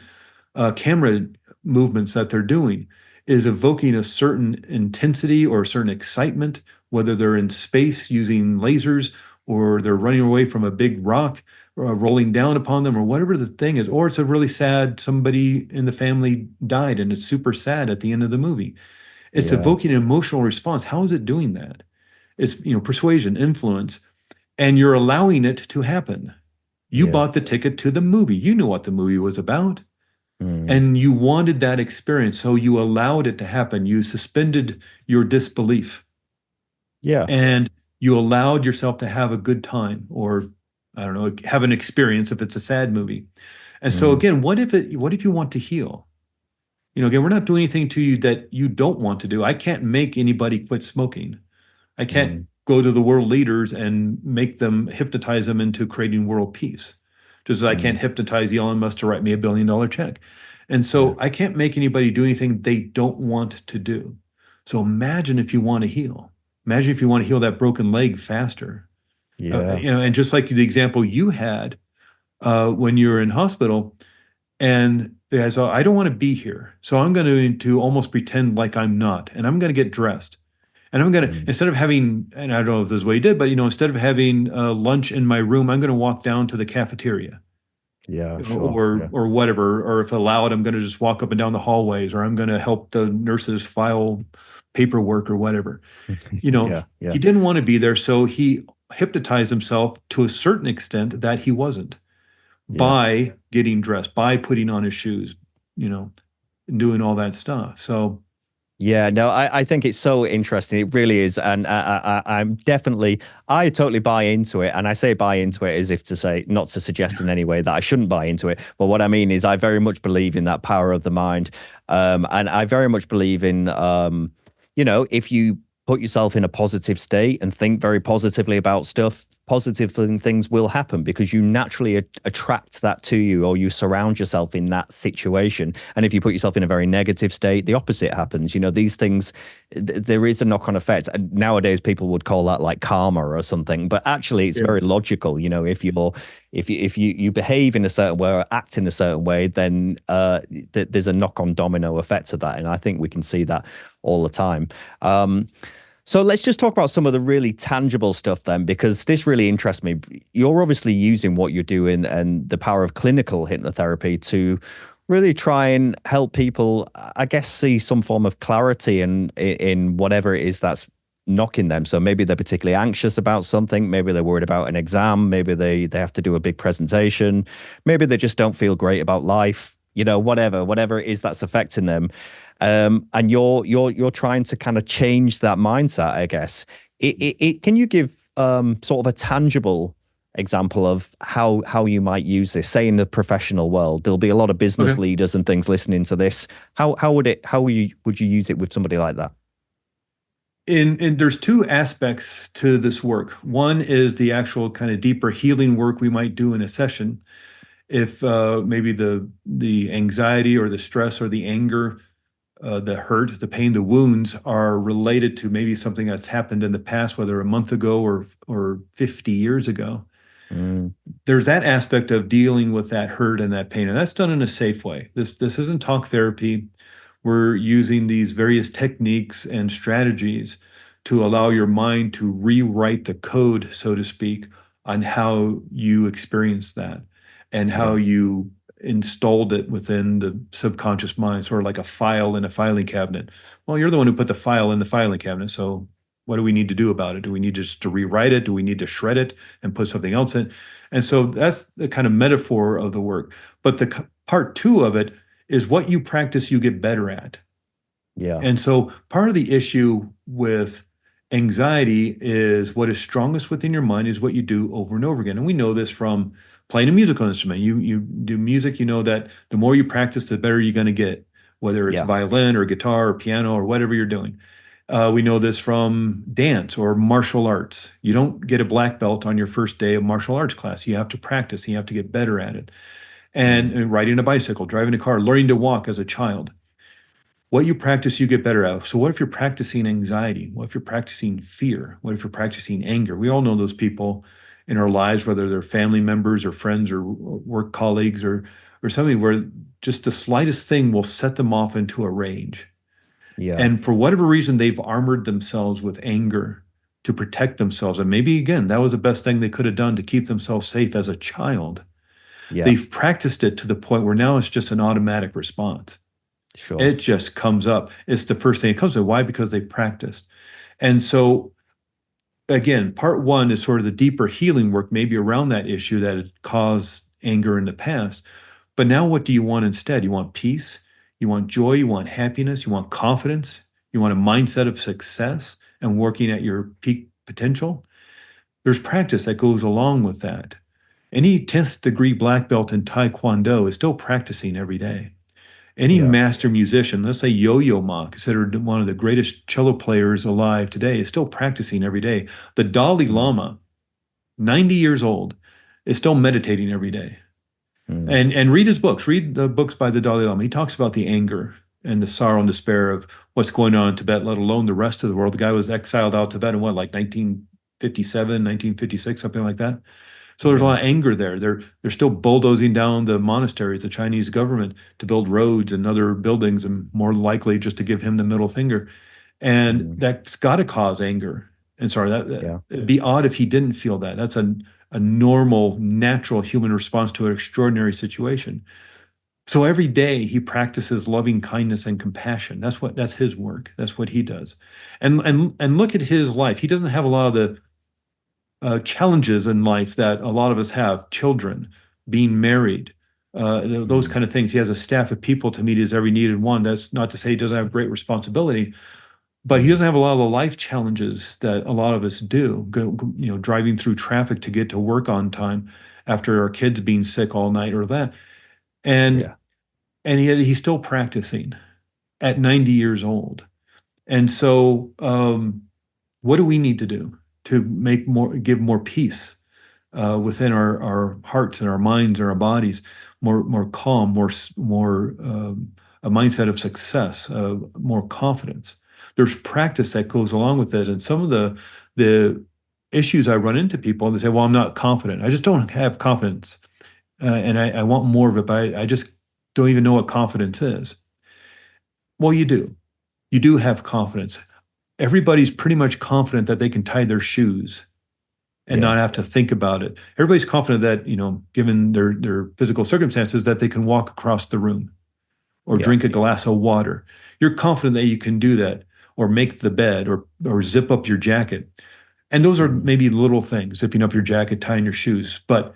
camera movements that they're doing is evoking a certain intensity or a certain excitement, whether they're in space using lasers or they're running away from a big rock rolling down upon them or whatever the thing is, or it's a really sad somebody in the family died and it's super sad at the end of the movie. It's Yeah. evoking an emotional response. How is it doing that? It's persuasion, influence, and you're allowing it to happen. You Yeah. bought the ticket to the movie. You knew what the movie was about. Mm. And you wanted that experience, so you allowed it to happen. You suspended your disbelief Yeah. and you allowed yourself to have a good time, or I don't know, have an experience if it's a sad movie. And so Mm. again, what if you want to heal? Again, we're not doing anything to you that you don't want to do. I can't make anybody quit smoking. I can't Mm. go to the world leaders and make them hypnotize them into creating world peace. Just as I can't Mm. hypnotize Elon Musk to write me $1 billion check. And Yeah. so I can't make anybody do anything they don't want to do. So imagine if you want to heal. Imagine if you want to heal that broken leg faster. Yeah. And just like the example you had when you were in hospital, and yeah, so I don't want to be here. So I'm going to almost pretend like I'm not, and I'm going to get dressed. And I'm going to, Mm. instead of having, and I don't know if this is what he did, but instead of having lunch in my room, I'm going to walk down to the cafeteria Yeah. Sure. or Yeah. or whatever. Or if allowed, I'm going to just walk up and down the hallways, or I'm going to help the nurses file paperwork or whatever. Yeah. He Yeah. didn't want to be there, so he hypnotized himself to a certain extent that he wasn't Yeah. by getting dressed, by putting on his shoes, you know, and doing all that stuff. So, Yeah, no, I think it's so interesting. It really is. And I totally buy into it. And I say buy into it as if to say, not to suggest in any way that I shouldn't buy into it. But what I mean is I very much believe in that power of the mind. And I very much believe in, if you put yourself in a positive state and think very positively about stuff, positive things will happen because you naturally attract that to you, or you surround yourself in that situation. And if you put yourself in a very negative state, the opposite happens. These things, there is a knock-on effect. And nowadays, people would call that like karma or something, but actually, it's yeah. very logical. If you behave in a certain way or act in a certain way, then there's a knock-on domino effect to that, and I think we can see that all the time. So let's just talk about some of the really tangible stuff then, because this really interests me. You're obviously using what you're doing and the power of clinical hypnotherapy to really try and help people, I guess, see some form of clarity in whatever it is that's knocking them. So maybe they're particularly anxious about something. Maybe they're worried about an exam. Maybe they have to do a big presentation. Maybe they just don't feel great about life. Whatever it is that's affecting them. And you're trying to kind of change that mindset, I guess. Can you give sort of a tangible example of how you might use this, say in the professional world? There'll be a lot of business Okay. leaders and things listening to this. How would you use it with somebody like that? And there's two aspects to this work. One is the actual kind of deeper healing work we might do in a session. If maybe the anxiety or the stress or the anger, the hurt, the pain, the wounds are related to maybe something that's happened in the past, whether a month ago or 50 years ago. Mm. There's that aspect of dealing with that hurt and that pain, and that's done in a safe way. This isn't talk therapy. We're using these various techniques and strategies to allow your mind to rewrite the code, so to speak, on how you experience that and how Yeah. you installed it within the subconscious mind, sort of like a file in a filing cabinet. Well, you're the one who put the file in the filing cabinet, so what do we need to do about it? Do we need just to rewrite it? Do we need to shred it and put something else in? And so that's the kind of metaphor of the work. But the part two of it is what you practice, you get better at. Yeah. And so part of the issue with anxiety is what is strongest within your mind is what you do over and over again. And we know this from Playing a musical instrument. You do music, you know that the more you practice, the better you're going to get, whether it's Yeah. violin or guitar or piano or whatever you're doing. We know this from dance or martial arts. You don't get a black belt on your first day of martial arts class. You have to practice. You have to get better at it. Mm. And riding a bicycle, driving a car, learning to walk as a child. What you practice, you get better at. So, what if you're practicing anxiety? What if you're practicing fear? What if you're practicing anger? We all know those people in our lives, whether they're family members or friends or work colleagues or something, where just the slightest thing will set them off into a rage. Yeah. And for whatever reason, they've armored themselves with anger to protect themselves. And maybe, again, that was the best thing they could have done to keep themselves safe as a child. Yeah. They've practiced it to the point where now it's just an automatic response. Sure. It just comes up. It's the first thing it comes to. Why? Because they practiced. And so, again, part one is sort of the deeper healing work, maybe around that issue that had caused anger in the past. But now, what do you want instead? You want peace, you want joy, you want happiness, you want confidence, you want a mindset of success and working at your peak potential. There's practice that goes along with that. Any 10th degree black belt in Taekwondo is still practicing every day. Any Yeah. master musician, let's say Yo-Yo Ma, considered one of the greatest cello players alive today, is still practicing every day. The Dalai Mm. Lama, 90 years old, is still meditating every day. Mm. And read his books. Read the books by the Dalai Lama. He talks about the anger and the sorrow and despair of what's going on in Tibet, let alone the rest of the world. The guy was exiled out of Tibet in what, like 1957, 1956, something like that. So there's a Yeah. lot of anger there. They're still bulldozing down the monasteries, the Chinese government, to build roads and other buildings, and more likely just to give him the middle finger. And Mm. that's got to cause anger. And sorry, Yeah. it'd be odd if he didn't feel that. That's a normal, natural human response to an extraordinary situation. So every day he practices loving kindness and compassion. That's his work. That's what he does. And look at his life. He doesn't have a lot of the challenges in life that a lot of us have, children, being married, those Mm. kind of things. He has a staff of people to meet his every need and one. That's not to say he doesn't have great responsibility, but he Mm. doesn't have a lot of the life challenges that a lot of us do. Driving through traffic to get to work on time after our kids being sick all night or that. And Yeah. and yet he's still practicing at 90 years old. And so, what do we need to do to give more peace within our hearts and our minds and our bodies, more calm, more a mindset of success, more confidence? There's practice that goes along with it, and some of the issues I run into people, they say, "Well, I'm not confident. I just don't have confidence, and I want more of it, but I just don't even know what confidence is." Well, you do. You do have confidence. Everybody's pretty much confident that they can tie their shoes and Yeah. not have to think about it. Everybody's confident that, given their physical circumstances, that they can walk across the room or Yeah. drink a glass of water. You're confident that you can do that or make the bed or zip up your jacket. And those are Mm. maybe little things, zipping up your jacket, tying your shoes. But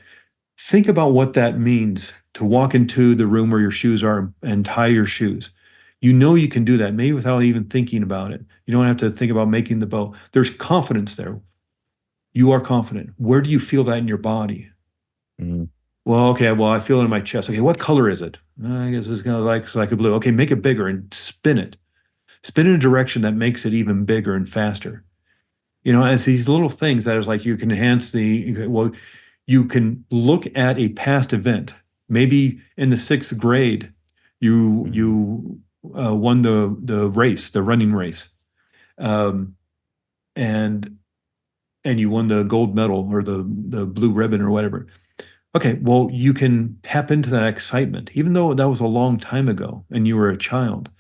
think about what that means to walk into the room where your shoes are and tie your shoes. You know you can do that, maybe without even thinking about it. You don't have to think about making the bow. There's confidence there. You are confident. Where do you feel that in your body? Mm. Well, okay, well, I feel it in my chest. Okay, what color is it? I guess it's gonna like a blue. Okay, make it bigger and spin it. Spin in a direction that makes it even bigger and faster. It's these little things that is like you can enhance well, you can look at a past event. Maybe in the sixth grade, Mm. you won the race, the running race, um, and and you won the gold medal or the blue ribbon or whatever. Okay, well, you can tap into that excitement, even though that was a long time ago and you were a child.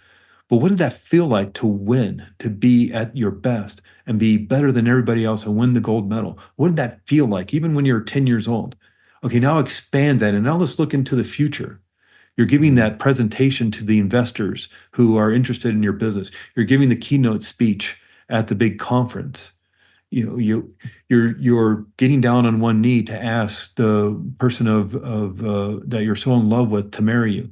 But what did that feel like to win, to be at your best and be better than everybody else and win the gold medal? What did that feel like, even when you're 10 years old? Okay, now expand that and now let's look into the future. You're giving Mm. that presentation to the investors who are interested in your business. You're giving the keynote speech at the big conference. You're getting down on one knee to ask the person of that you're so in love with to marry you.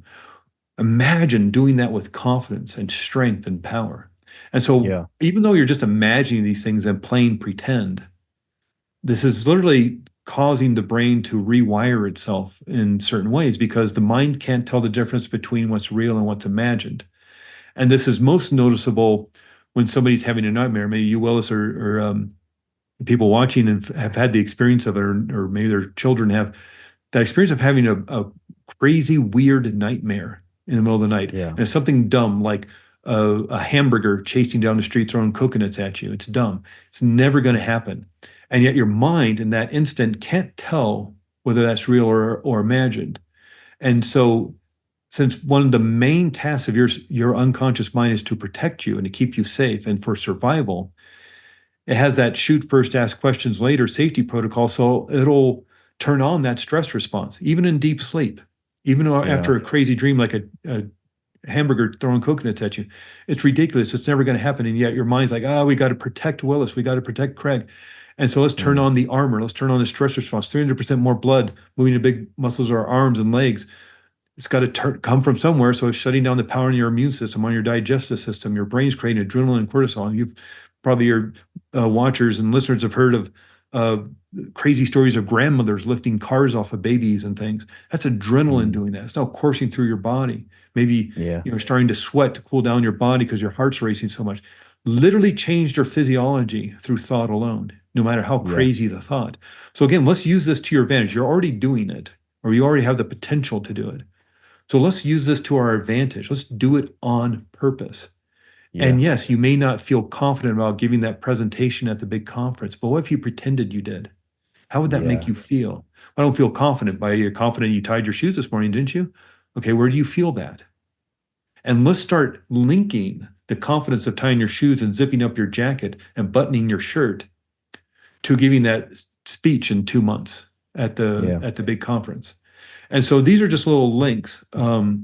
Imagine doing that with confidence and strength and power. And so, even though you're just imagining these things and playing pretend, this is literally causing the brain to rewire itself in certain ways because the mind can't tell the difference between what's real and what's imagined. And this is most noticeable when somebody's having a nightmare. Maybe you, Willis, or people watching have had the experience of it, or maybe their children have that experience of having a crazy, weird nightmare in the middle of the night. Yeah. And it's something dumb like a hamburger chasing down the street throwing coconuts at you. It's dumb. It's never going to happen. And yet your mind in that instant can't tell whether that's real or imagined. And so since one of the main tasks of your unconscious mind is to protect you and to keep you safe and for survival, it has that shoot first, ask questions later safety protocol. So it'll turn on that stress response, even in deep sleep, even after a crazy dream like a hamburger throwing coconuts at you. It's ridiculous. It's never going to happen. And yet your mind's like, we got to protect Willis. We got to protect Craig. And so let's turn on the armor. Let's turn on the stress response. 300% more blood moving to big muscles of our arms and legs. It's got to come from somewhere. So it's shutting down the power in your immune system, on your digestive system. Your brain's creating adrenaline and cortisol. You've probably your watchers and listeners have heard of crazy stories of grandmothers lifting cars off of babies and things. That's adrenaline doing that. It's now coursing through your body. Maybe you're starting to sweat to cool down your body because your heart's racing so much. Literally changed your physiology through thought alone, no matter how crazy the thought. So again, let's use this to your advantage. You're already doing it, or you already have the potential to do it. So let's use this to our advantage. Let's do it on purpose. Yeah. And yes, you may not feel confident about giving that presentation at the big conference, but what if you pretended you did? How would that make you feel? I don't feel confident. You're confident you tied your shoes this morning, didn't you? Okay, where do you feel that? And let's start linking the confidence of tying your shoes and zipping up your jacket and buttoning your shirt to giving that speech in 2 months at the big conference. And so these are just little links to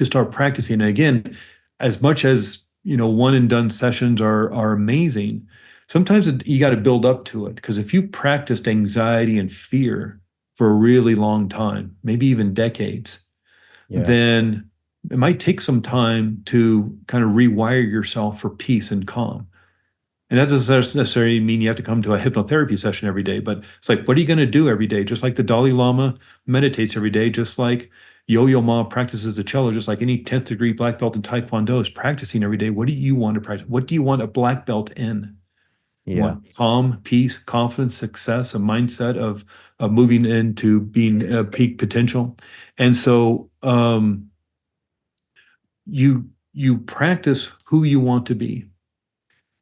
start practicing. And again, as much as one and done sessions are amazing, sometimes you got to build up to it. Because if you've practiced anxiety and fear for a really long time, maybe even decades, then it might take some time to kind of rewire yourself for peace and calm. And that doesn't necessarily mean you have to come to a hypnotherapy session every day, but it's like, what are you going to do every day? Just like the Dalai Lama meditates every day, just like Yo-Yo Ma practices the cello, just like any 10th degree black belt in Taekwondo is practicing every day. What do you want to practice? What do you want a black belt in? You want calm, peace, confidence, success, a mindset of moving into being peak potential. And so you practice who you want to be.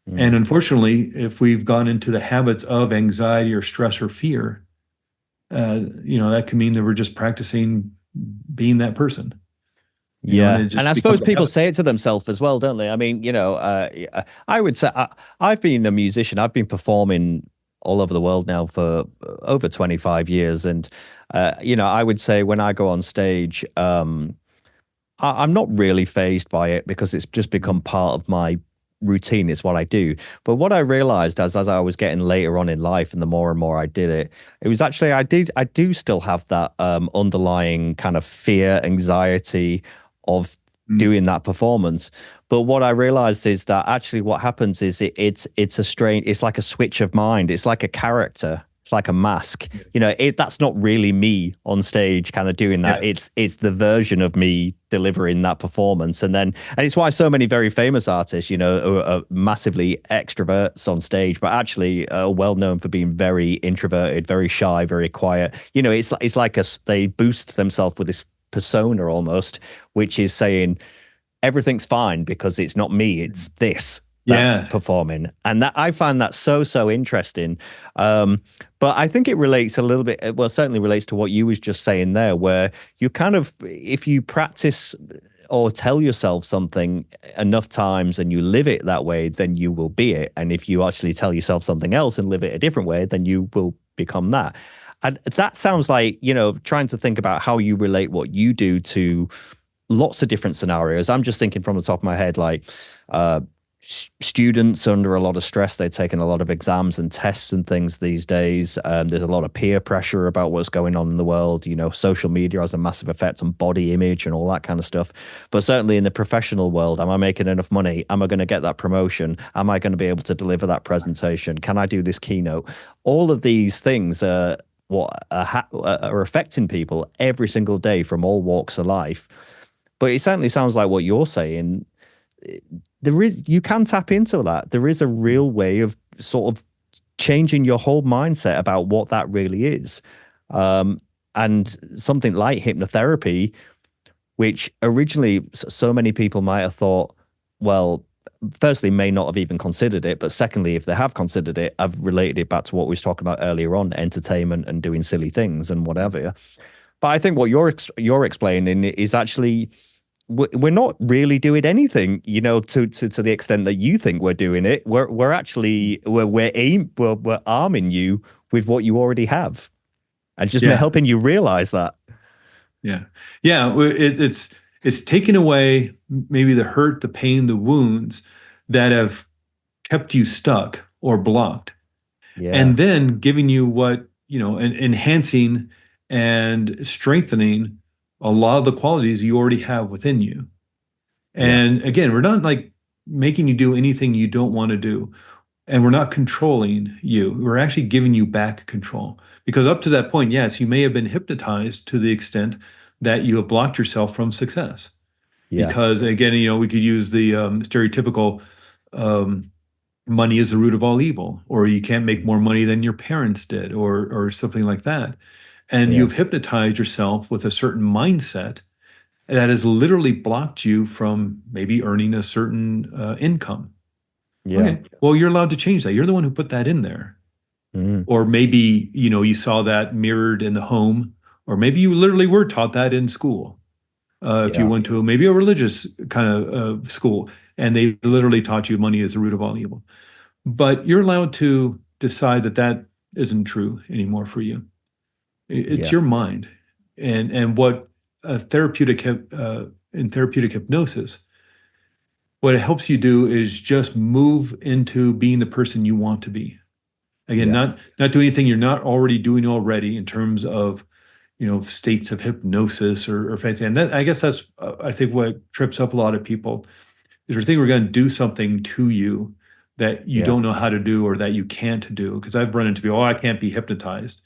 And unfortunately, if we've gone into the habits of anxiety or stress or fear, that can mean that we're just practicing being that person. And I suppose people say it to themselves as well, don't they? I mean, I would say I've been a musician. I've been performing all over the world now for over 25 years. And, I would say when I go on stage, I'm not really fazed by it because it's just become part of my routine. It's what I do. But what I realized as I was getting later on in life and the more and more I did it, it was actually I do still have that underlying kind of fear, anxiety of doing that performance. But what I realized is that actually what happens is it's like a switch of mind. It's like a character. It's like a mask. That's not really me on stage kind of doing that. It's the version of me delivering that performance. And it's why so many very famous artists, are massively extroverts on stage, but actually are well known for being very introverted, very shy, very quiet. It's like they boost themselves with this persona almost, which is saying everything's fine because it's not me, it's this. That's performing. And that I find that so interesting. But I think it relates a little bit, well, certainly relates to what you was just saying there, where you kind of, if you practice or tell yourself something enough times and you live it that way, then you will be it. And if you actually tell yourself something else and live it a different way, then you will become that. And that sounds like, trying to think about how you relate what you do to lots of different scenarios. I'm just thinking from the top of my head, like, students under a lot of stress. They're taking a lot of exams and tests and things these days. There's a lot of peer pressure about what's going on in the world. Social media has a massive effect on body image and all that kind of stuff. But certainly in the professional world, am I making enough money? Am I going to get that promotion? Am I going to be able to deliver that presentation? Can I do this keynote? All of these things are affecting people every single day from all walks of life. But it certainly sounds like what you're saying. You can tap into that. There is a real way of sort of changing your whole mindset about what that really is. And something like hypnotherapy, which originally so many people might have thought, well, firstly, may not have even considered it, but secondly, if they have considered it, I've related it back to what we was talking about earlier on, entertainment and doing silly things and whatever. But I think what you're explaining is actually we're not really doing anything, to the extent that you think we're doing it. We're actually we're arming you with what you already have, and just Yeah. helping you realize that. Yeah. Yeah. It's taken away maybe the hurt, the pain, the wounds that have kept you stuck or blocked. Yeah. And then giving you and enhancing and strengthening a lot of the qualities you already have within you. And again, we're not like making you do anything you don't want to do. And we're not controlling you. We're actually giving you back control. Because up to that point, yes, you may have been hypnotized to the extent that you have blocked yourself from success. Yeah. Because again, we could use the stereotypical money is the root of all evil, or you can't make more money than your parents did, or something like that. And you've hypnotized yourself with a certain mindset that has literally blocked you from maybe earning a certain income. Yeah. Okay. Well, you're allowed to change that. You're the one who put that in there. Or maybe, you saw that mirrored in the home, or maybe you literally were taught that in school. If you went to maybe a religious kind of school, and they literally taught you money is the root of all evil. But you're allowed to decide that that isn't true anymore for you. It's your mind. And what in therapeutic hypnosis, what it helps you do is just move into being the person you want to be. Again, not do anything you're not already doing already in terms of, states of hypnosis or fancy. And that, I guess that's, I think what trips up a lot of people is they think we're going to do something to you that you don't know how to do or that you can't do. Because I've run into people, I can't be hypnotized.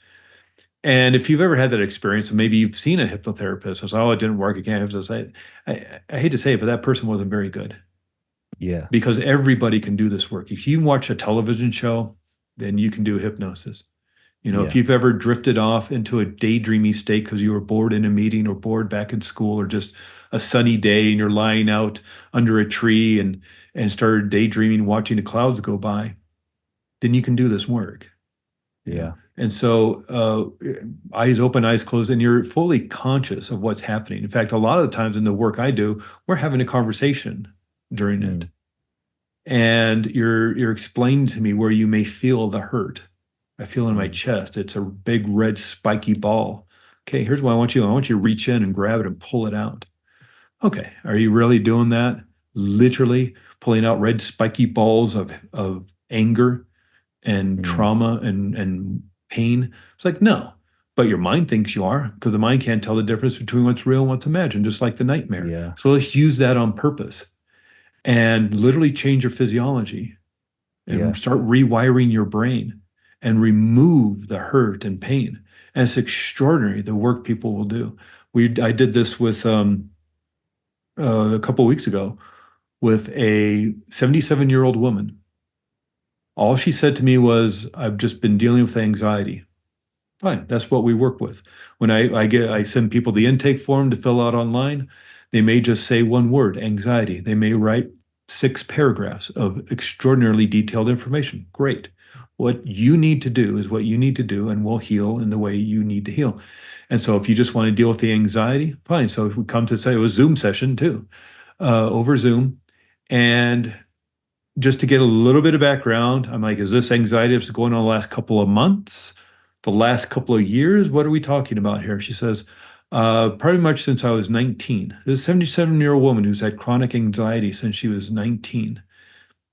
And if you've ever had that experience, and maybe you've seen a hypnotherapist who says, it didn't work, I can't hypnotize. I hate to say it, but that person wasn't very good. Yeah. Because everybody can do this work. If you watch a television show, then you can do hypnosis. If you've ever drifted off into a daydreamy state because you were bored in a meeting or bored back in school, or just a sunny day and you're lying out under a tree and started daydreaming, watching the clouds go by, then you can do this work. Yeah. And so eyes open, eyes closed, and you're fully conscious of what's happening. In fact, a lot of the times in the work I do, we're having a conversation during it. And you're explaining to me where you may feel the hurt. I feel in my chest, it's a big red spiky ball. Okay, here's what I want you to reach in and grab it and pull it out. Okay, are you really doing that? Literally pulling out red spiky balls of anger and trauma and pain? It's like, no, but your mind thinks you are, because the mind can't tell the difference between what's real and what's imagined, just like the nightmare. Yeah. So let's use that on purpose and literally change your physiology and start rewiring your brain and remove the hurt and pain. And it's extraordinary the work people will do. I did this with a couple of weeks ago with a 77-year-old woman. All she said to me was, I've just been dealing with anxiety. Fine, that's what we work with. When I send people the intake form to fill out online, they may just say one word, anxiety. They may write 6 paragraphs of extraordinarily detailed information. Great. What you need to do is what you need to do, and we'll heal in the way you need to heal. And so if you just want to deal with the anxiety, fine. So if we come to say it was Zoom session too, over Zoom, and just to get a little bit of background, I'm like, is this anxiety that's going on the last couple of months, the last couple of years? What are we talking about here? She says, pretty much since I was 19. This 77-year-old woman who's had chronic anxiety since she was 19.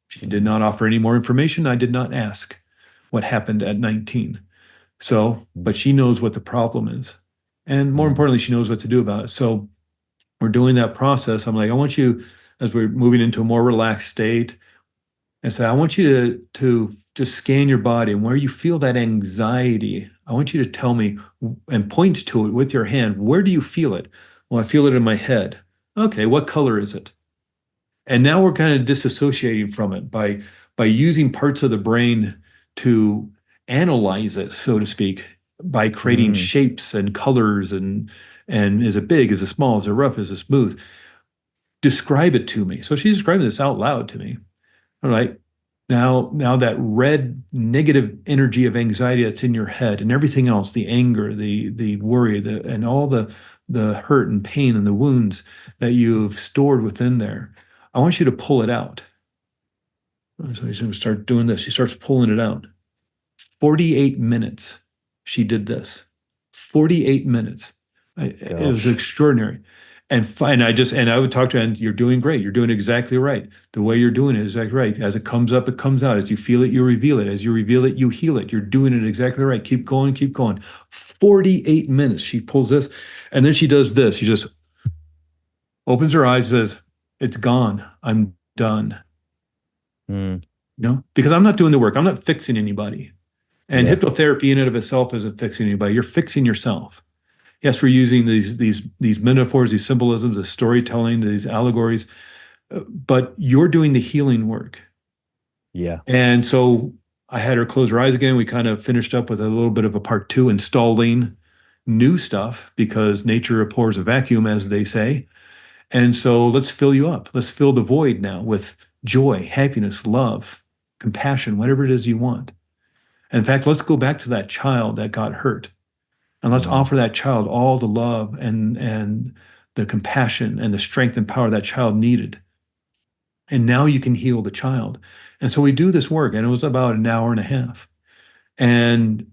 She did not offer any more information. I did not ask what happened at 19. So, but she knows what the problem is. And more importantly, she knows what to do about it. So we're doing that process. I'm like, I want you, as we're moving into a more relaxed state, and say, I want you to just scan your body, and where you feel that anxiety I want you to tell me and point to it with your hand. Where do you feel it? Well, I feel it in my head. Okay, what color is it? And now we're kind of disassociating from it by using parts of the brain to analyze it, so to speak, by creating Mm. shapes and colors and is it big, is it small, is it rough, is it smooth? Describe it to me. So she's describing this out loud to me. All right. Now that red negative energy of anxiety that's in your head and everything else, the anger, the worry, and all the hurt and pain and the wounds that you've stored within there, I want you to pull it out. So he's going to start doing this. She starts pulling it out. 48 minutes she did this. 48 minutes. It was Gosh. extraordinary. And I would talk to her, and you're doing great. You're doing exactly right. The way you're doing it is exactly right. As it comes up, it comes out. As you feel it, you reveal it. As you reveal it, you heal it. You're doing it exactly right. Keep going, keep going. 48 minutes. She pulls this, and then she does this. She just opens her eyes, says, "It's gone. I'm done." Mm. Because I'm not doing the work. I'm not fixing anybody. And Yeah. hypnotherapy in and of itself isn't fixing anybody. You're fixing yourself. Yes, we're using these metaphors, these symbolisms, the storytelling, these allegories, but you're doing the healing work. Yeah. And so I had her close her eyes again. We kind of finished up with a little bit of a part two, installing new stuff because nature abhors a vacuum, as they say. And so let's fill you up. Let's fill the void now with joy, happiness, love, compassion, whatever it is you want. And in fact, let's go back to that child that got hurt. And let's Mm. offer that child all the love and the compassion and the strength and power that child needed. And now you can heal the child. And so we do this work, and it was about an hour and a half. And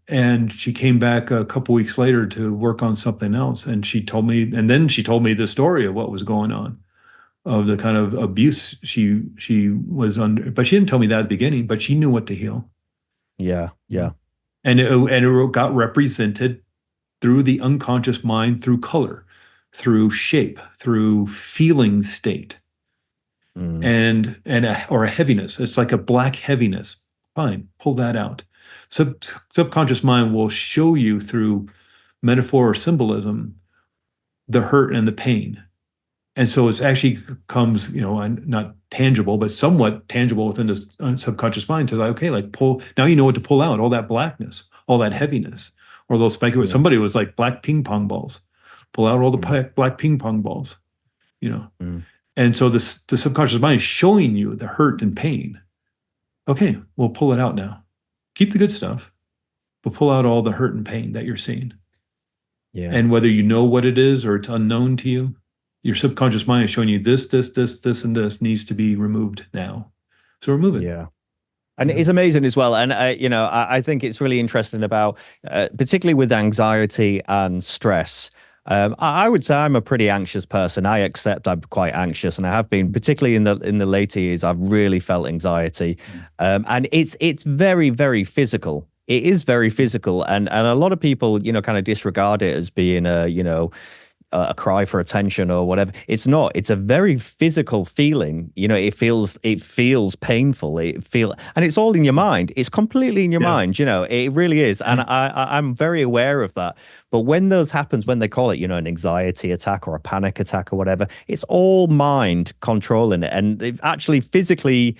she came back a couple weeks later to work on something else. And then she told me the story of what was going on, of the kind of abuse she was under. But she didn't tell me that at the beginning, but she knew what to heal. Yeah. Yeah. And it got represented through the unconscious mind, through color, through shape, through feeling state, Mm. or a heaviness. It's like a black heaviness. Fine, pull that out. Subconscious mind will show you through metaphor or symbolism the hurt and the pain. And so it's actually comes, not tangible, but somewhat tangible within the subconscious mind to like, okay, like pull, now you know what to pull out, all that blackness, all that heaviness, or those spiky, Yeah. somebody was like black ping pong balls, pull out all the Mm. black ping pong balls, you know. Mm. And so the subconscious mind is showing you the hurt and pain. Okay, we'll pull it out now. Keep the good stuff, but pull out all the hurt and pain that you're seeing. Yeah. And whether you know what it is or it's unknown to you, your subconscious mind is showing you this, and this needs to be removed now. So remove it. Yeah. And it's amazing as well. And, I think it's really interesting about, particularly with anxiety and stress. I would say I'm a pretty anxious person. I accept I'm quite anxious, and I have been, particularly in the later years. I've really felt anxiety, and it's very, very physical. It is very physical, and a lot of people, kind of disregard it as being a cry for attention or whatever. It's not. It's a very physical feeling. It feels painful. And it's all in your mind. It's completely in your mind. It really is. And I'm very aware of that. But when those happens, when they call it, an anxiety attack or a panic attack or whatever, it's all mind controlling it. And actually physically,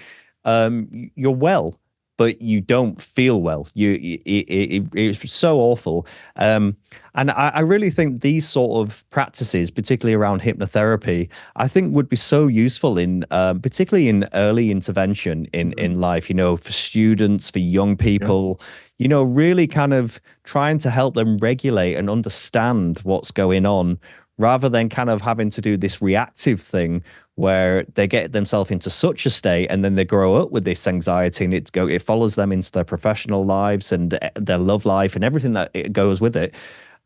you're well, but you don't feel well. It's so awful. And I really think these sort of practices, particularly around hypnotherapy, I think would be so useful particularly in early intervention in life, for students, for young people, really kind of trying to help them regulate and understand what's going on, rather than kind of having to do this reactive thing where they get themselves into such a state and then they grow up with this anxiety, and it follows them into their professional lives and their love life and everything that it goes with it.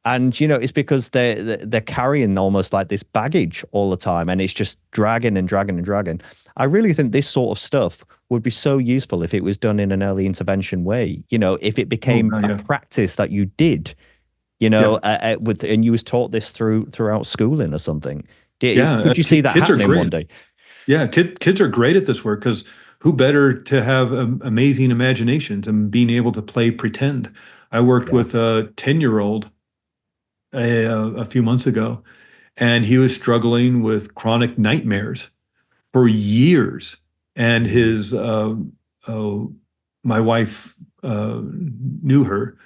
And it's because they're carrying almost like this baggage all the time, and it's just dragging and dragging and dragging. I really think this sort of stuff would be so useful if it was done in an early intervention way. If it became a practice that you did, and you was taught this throughout schooling or something. Could you see that happening one day? Yeah, kids are great at this work because who better to have amazing imaginations and being able to play pretend? I worked Yeah. with a 10-year-old a few months ago, and he was struggling with chronic nightmares for years. And Mm. his uh, my wife knew her,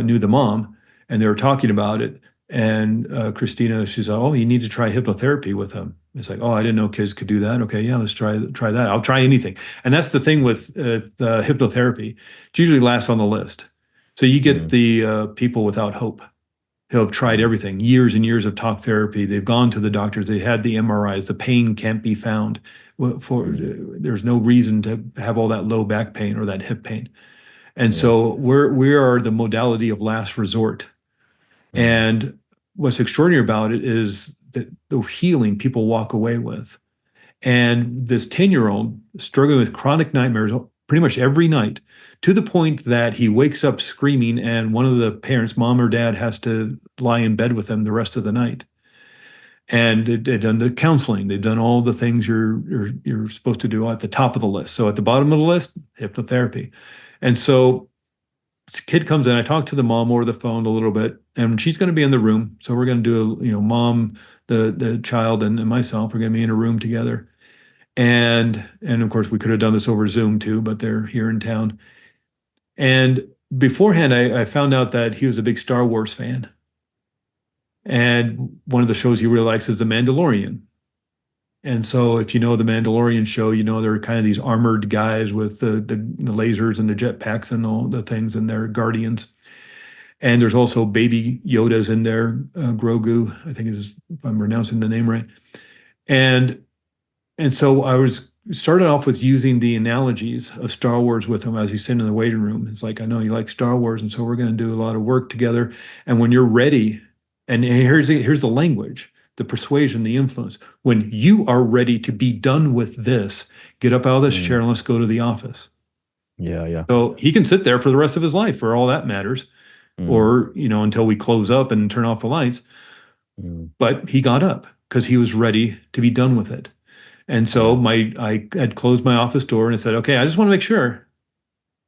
knew the mom, and they were talking about it. And Christina, she said, "Oh, you need to try hypnotherapy with him." It's like, "Oh, I didn't know kids could do that." Okay, yeah, let's try that. I'll try anything. And that's the thing with the hypnotherapy. It usually lasts on the list. So you get Mm. the people without hope who have tried Mm. everything, years and years of talk therapy. They've gone to the doctors. They had the MRIs. The pain can't be found. Mm. There's no reason to have all that low back pain or that hip pain. And Yeah. so we are the modality of last resort. Mm. And what's extraordinary about it is that the healing people walk away with. And this 10-year-old struggling with chronic nightmares pretty much every night, to the point that he wakes up screaming, and one of the parents, mom or dad, has to lie in bed with him the rest of the night. And they've done the counseling, they've done all the things you're supposed to do at the top of the list. So at the bottom of the list, hypnotherapy. And so this kid comes in. I talk to the mom over the phone a little bit, and she's going to be in the room. So we're going to do, mom, the child, and myself. We're going to be in a room together. And of course, we could have done this over Zoom too, but they're here in town. And beforehand, I found out that he was a big Star Wars fan. And one of the shows he really likes is The Mandalorian. And so, if you know the Mandalorian show, they're kind of these armored guys with the lasers and the jetpacks and all the things, and they're guardians. And there's also baby Yodas in there, Grogu, I think is, if I'm pronouncing the name right. And and so I was started off with using the analogies of Star Wars with him as he's sitting in the waiting room. It's like, I know you like Star Wars, and so we're going to do a lot of work together. And when you're ready, and here's the language, the persuasion, the influence. When you are ready to be done with this, get up out of this chair Mm. and let's go to the office. Yeah. Yeah. So he can sit there for the rest of his life, for all that matters, Mm. or until we close up and turn off the lights. Mm. But he got up because he was ready to be done with it. And so Yeah. I had closed my office door and I said, okay, I just want to make sure,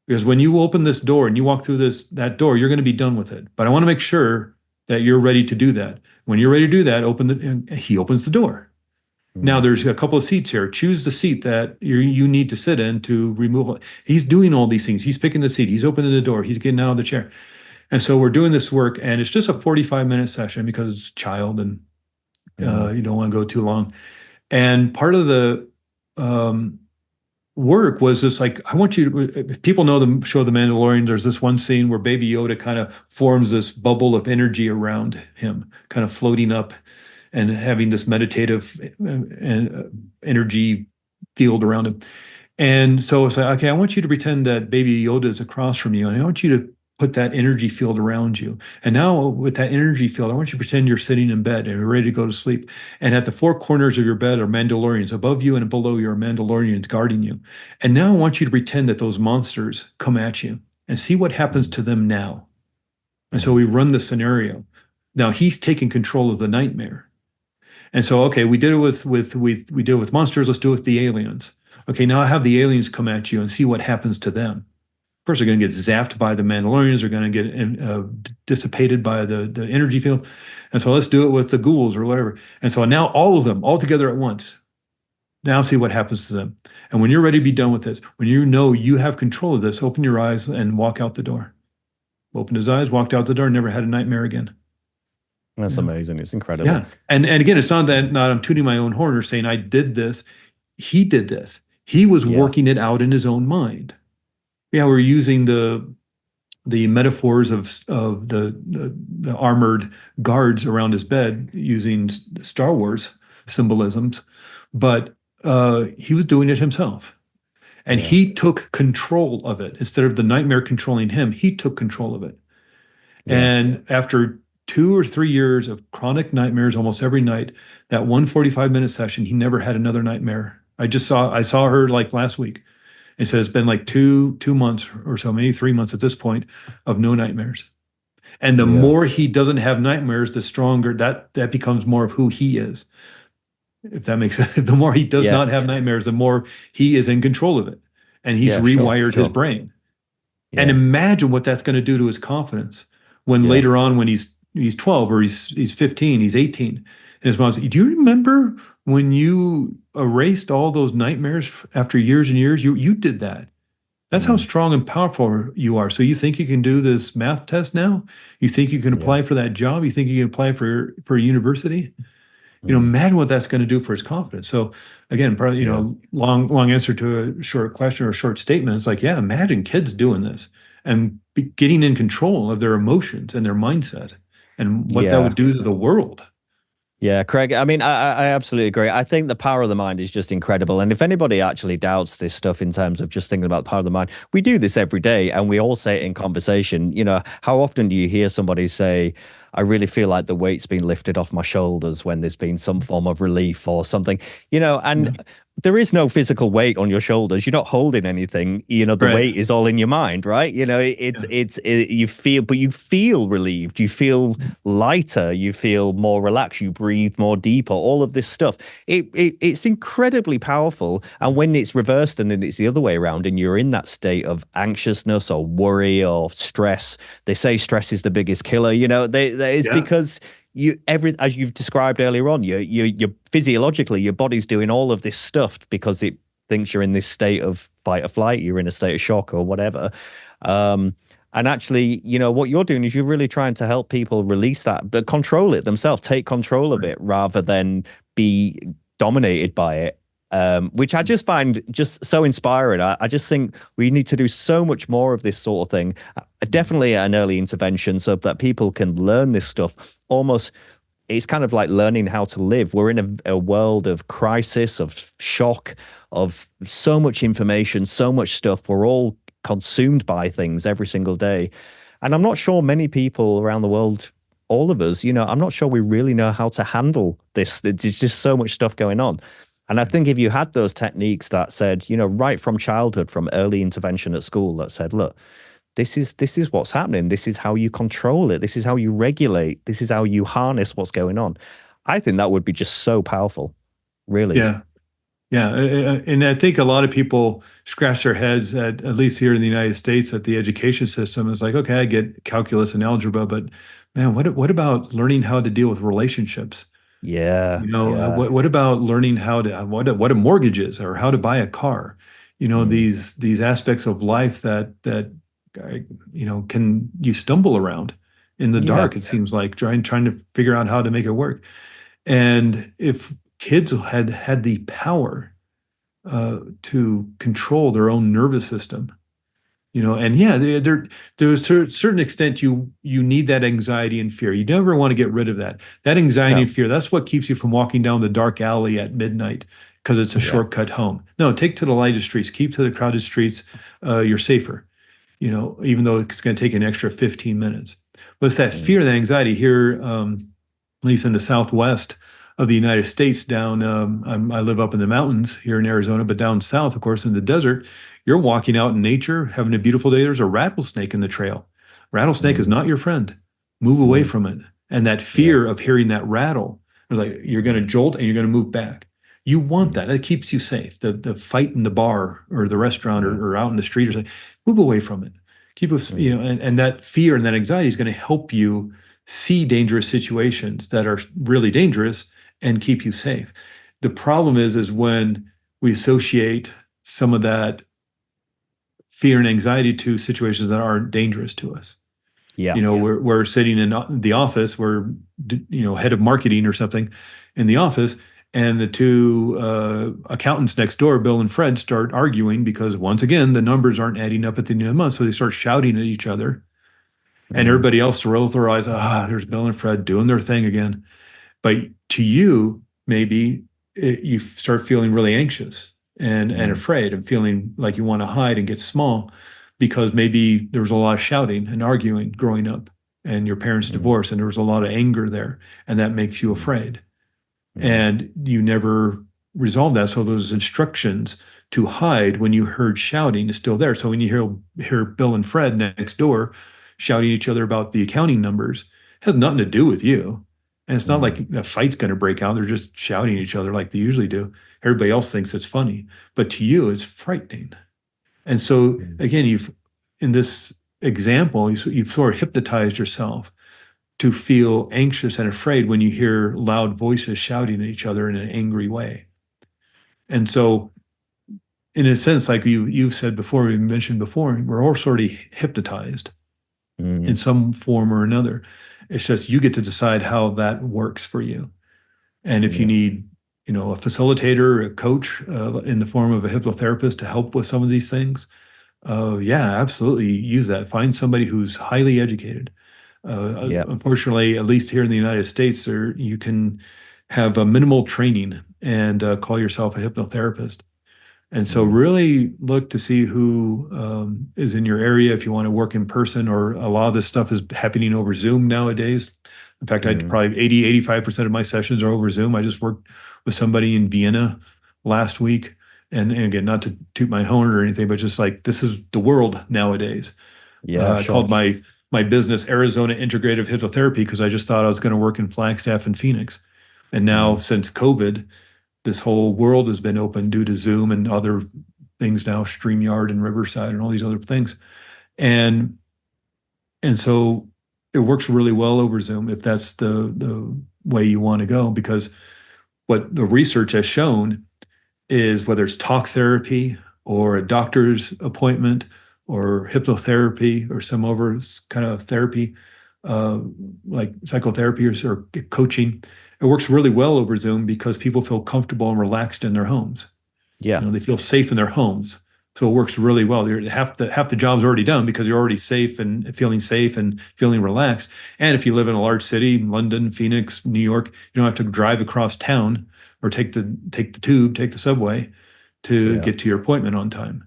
because when you open this door and you walk through that door, you're going to be done with it. But I want to make sure that you're ready to do that. When you're ready to do that, and he opens the door. Now Mm. there's a couple of seats here. Choose the seat that you need to sit in to remove. He's doing all these things. He's picking the seat. He's opening the door. He's getting out of the chair. And so we're doing this work, and it's just a 45-minute session because it's child, and Mm. you don't want to go too long. And part of the um, work was just like, I want you to, if people know the show The Mandalorian, there's this one scene where Baby Yoda kind of forms this bubble of energy around him, kind of floating up and having this meditative energy field around him. And so it's like, okay, I want you to pretend that Baby Yoda is across from you, and I want you to put that energy field around you. And now with that energy field, I want you to pretend you're sitting in bed and you're ready to go to sleep. And at the four corners of your bed are Mandalorians. Above you and below you are Mandalorians guarding you. And now I want you to pretend that those monsters come at you and see what happens Mm. to them now. And so Mm. we run the scenario. Now he's taking control of the nightmare. And so, okay, we did it we did it with monsters. Let's do it with the aliens. Okay, now I have the aliens come at you and see what happens to them. Of course, they're going to get zapped by the Mandalorians. They're going to get dissipated by the energy field. And so let's do it with the ghouls or whatever. And so now all of them, all together at once. Now see what happens to them. And when you're ready to be done with this, when you know you have control of this, open your eyes and walk out the door. Opened his eyes, walked out the door, never had a nightmare again. That's You know? amazing. It's incredible. Yeah. And again, it's not that not I'm tooting my own horn or saying I did this. He did this. He was Yeah. working it out in his own mind. Yeah, we're using the metaphors of the armored guards around his bed using Star Wars symbolisms, but he was doing it himself, and Yeah. he took control of it instead of the nightmare controlling him. He took control of it, Yeah. and after 2 or 3 years of chronic nightmares almost every night, that 145-minute session, he never had another nightmare. I saw her like last week. It says it's been like two months or so, maybe 3 months at this point, of no nightmares. And the Yeah. more he doesn't have nightmares, the stronger that becomes more of who he is. If that makes sense. The more he does Yeah. not have nightmares, the more he is in control of it. And he's Yeah. Sure. rewired his Sure. brain. And Yeah. imagine what that's going to do to his confidence when Yeah. later on, when he's 12 or he's 15, he's 18, and his mom says, "Do you remember when you erased all those nightmares after years and years? You did that. That's how Mm. strong and powerful you are. So you think you can do this math test now? You think you can Yeah. apply for that job? You think you can apply for a university? Mm. Imagine what that's going to do for his confidence." So again, probably, Yeah. long answer to a short question or a short statement. It's like, yeah, imagine kids doing this and getting in control of their emotions and their mindset and what that Yeah. would do to the world. Yeah, Craig. I mean, I absolutely agree. I think the power of the mind is just incredible. And if anybody actually doubts this stuff in terms of just thinking about the power of the mind, we do this every day and we all say it in conversation. How often do you hear somebody say, I really feel like the weight's been lifted off my shoulders when there's been some form of relief or something, Yeah. and there is no physical weight on your shoulders. You're not holding anything. The Right. weight is all in your mind, right? Yeah. You feel, but you feel relieved. You feel lighter, you feel more relaxed, you breathe more deeper, all of this stuff. It's incredibly powerful. And when it's reversed and then it's the other way around and you're in that state of anxiousness or worry or stress, they say stress is the biggest killer. It's Yeah. because as you've described earlier on, you physiologically your body's doing all of this stuff because it thinks you're in this state of fight or flight, you're in a state of shock or whatever. And actually, what you're doing is you're really trying to help people release that, but control it themselves, take control of Right. it rather than be dominated by it. Which I just find just so inspiring. I just think we need to do so much more of this sort of thing. Definitely an early intervention so that people can learn this stuff. Almost, it's kind of like learning how to live. We're in a world of crisis, of shock, of so much information, so much stuff. We're all consumed by things every single day. And I'm not sure many people around the world, all of us, I'm not sure we really know how to handle this. There's just so much stuff going on. And I think if you had those techniques that said, right from childhood, from early intervention at school, that said, look, this is what's happening. This is how you control it. This is how you regulate. This is how you harness what's going on. I think that would be just so powerful, really. Yeah. Yeah, and I think a lot of people scratch their heads at least here in the United States at the education system. It's like, okay, I get calculus and algebra, but man, what about learning how to deal with relationships? Yeah, yeah, What about learning how to what a mortgage is or how to buy a car? mm, These aspects of life that can you stumble around in the yeah, dark, it seems like trying to figure out how to make it work. And if kids had the power to control their own nervous system, and yeah, to a certain extent, you need that anxiety and fear. You never want to get rid of that. That anxiety no, and fear, that's what keeps you from walking down the dark alley at midnight because it's a yeah, shortcut home. No, take to the lighted streets, keep to the crowded streets. You're safer, even though it's going to take an extra 15 minutes. But it's that mm, fear, that anxiety here, at least in the Southwest of the United States, down, I live up in the mountains here in Arizona, but down south, of course, in the desert, you're walking out in nature, having a beautiful day. There's a rattlesnake in the trail. Rattlesnake is mm, not your friend. Move away mm, from it. And that yeah, fear of hearing that rattle, it's like you're going to mm, jolt and you're going to move back. You want mm, that. That keeps you safe. The fight in the bar or the restaurant yeah, or out in the street or something, move away from it. Keep us, mm, and that fear and that anxiety is going to help you see dangerous situations that are really dangerous and keep you safe. The problem is when we associate some of that fear and anxiety to situations that aren't dangerous to us. yeah, We're sitting in the office, we're head of marketing or something in the office, and the two accountants next door, Bill and Fred, start arguing because once again the numbers aren't adding up at the end of the month, so they start shouting at each other, and mm, everybody else rolls their eyes. There's Bill and Fred doing their thing again. But to you, maybe you start feeling really anxious and mm, afraid and feeling like you want to hide and get small because maybe there was a lot of shouting and arguing growing up and your parents mm, divorced and there was a lot of anger there and that makes you mm, afraid mm, and you never resolve that. So those instructions to hide when you heard shouting is still there. So when you hear Bill and Fred next door shouting at each other about the accounting numbers, it has nothing to do with you. And it's not like mm, a fight's going to break out. They're just shouting at each other like they usually do. Everybody else thinks it's funny, but to you, it's frightening. And so mm, again, you've in this example, you've sort of hypnotized yourself to feel anxious and afraid when you hear loud voices shouting at each other in an angry way. And so, in a sense, like you've said before, we mentioned before, we're all sort of hypnotized in Mm. some form or another. It's just you get to decide how that works for you. And if you Yeah. need, a facilitator, a coach in the form of a hypnotherapist to help with some of these things, yeah, absolutely use that. Find somebody who's highly educated. Yeah. Unfortunately, at least here in the United States, you can have a minimal training and call yourself a hypnotherapist. And so Mm. really look to see who is in your area if you want to work in person, or a lot of this stuff is happening over Zoom nowadays. In fact, I Mm. probably 85% of my sessions are over Zoom. I just worked with somebody in Vienna last week. And again, not to toot my horn or anything, but just like this is the world nowadays. Yeah, I sure. called my business Arizona Integrative Hypnotherapy because I just thought I was going to work in Flagstaff and Phoenix. And now Mm. since COVID, this whole world has been open due to Zoom and other things now, StreamYard and Riverside and all these other things. And and so it works really well over Zoom if that's the way you want to go, because what the research has shown is whether it's talk therapy or a doctor's appointment or hypnotherapy or some other kind of therapy, uh, like psychotherapy or coaching, it works really well over Zoom because people feel comfortable and relaxed in their homes. Yeah. They feel safe in their homes. So it works really well. Half the job's already done because you're already safe and feeling relaxed. And if you live in a large city, London, Phoenix, New York, you don't have to drive across town or take the tube, take the subway to Yeah. get to your appointment on time.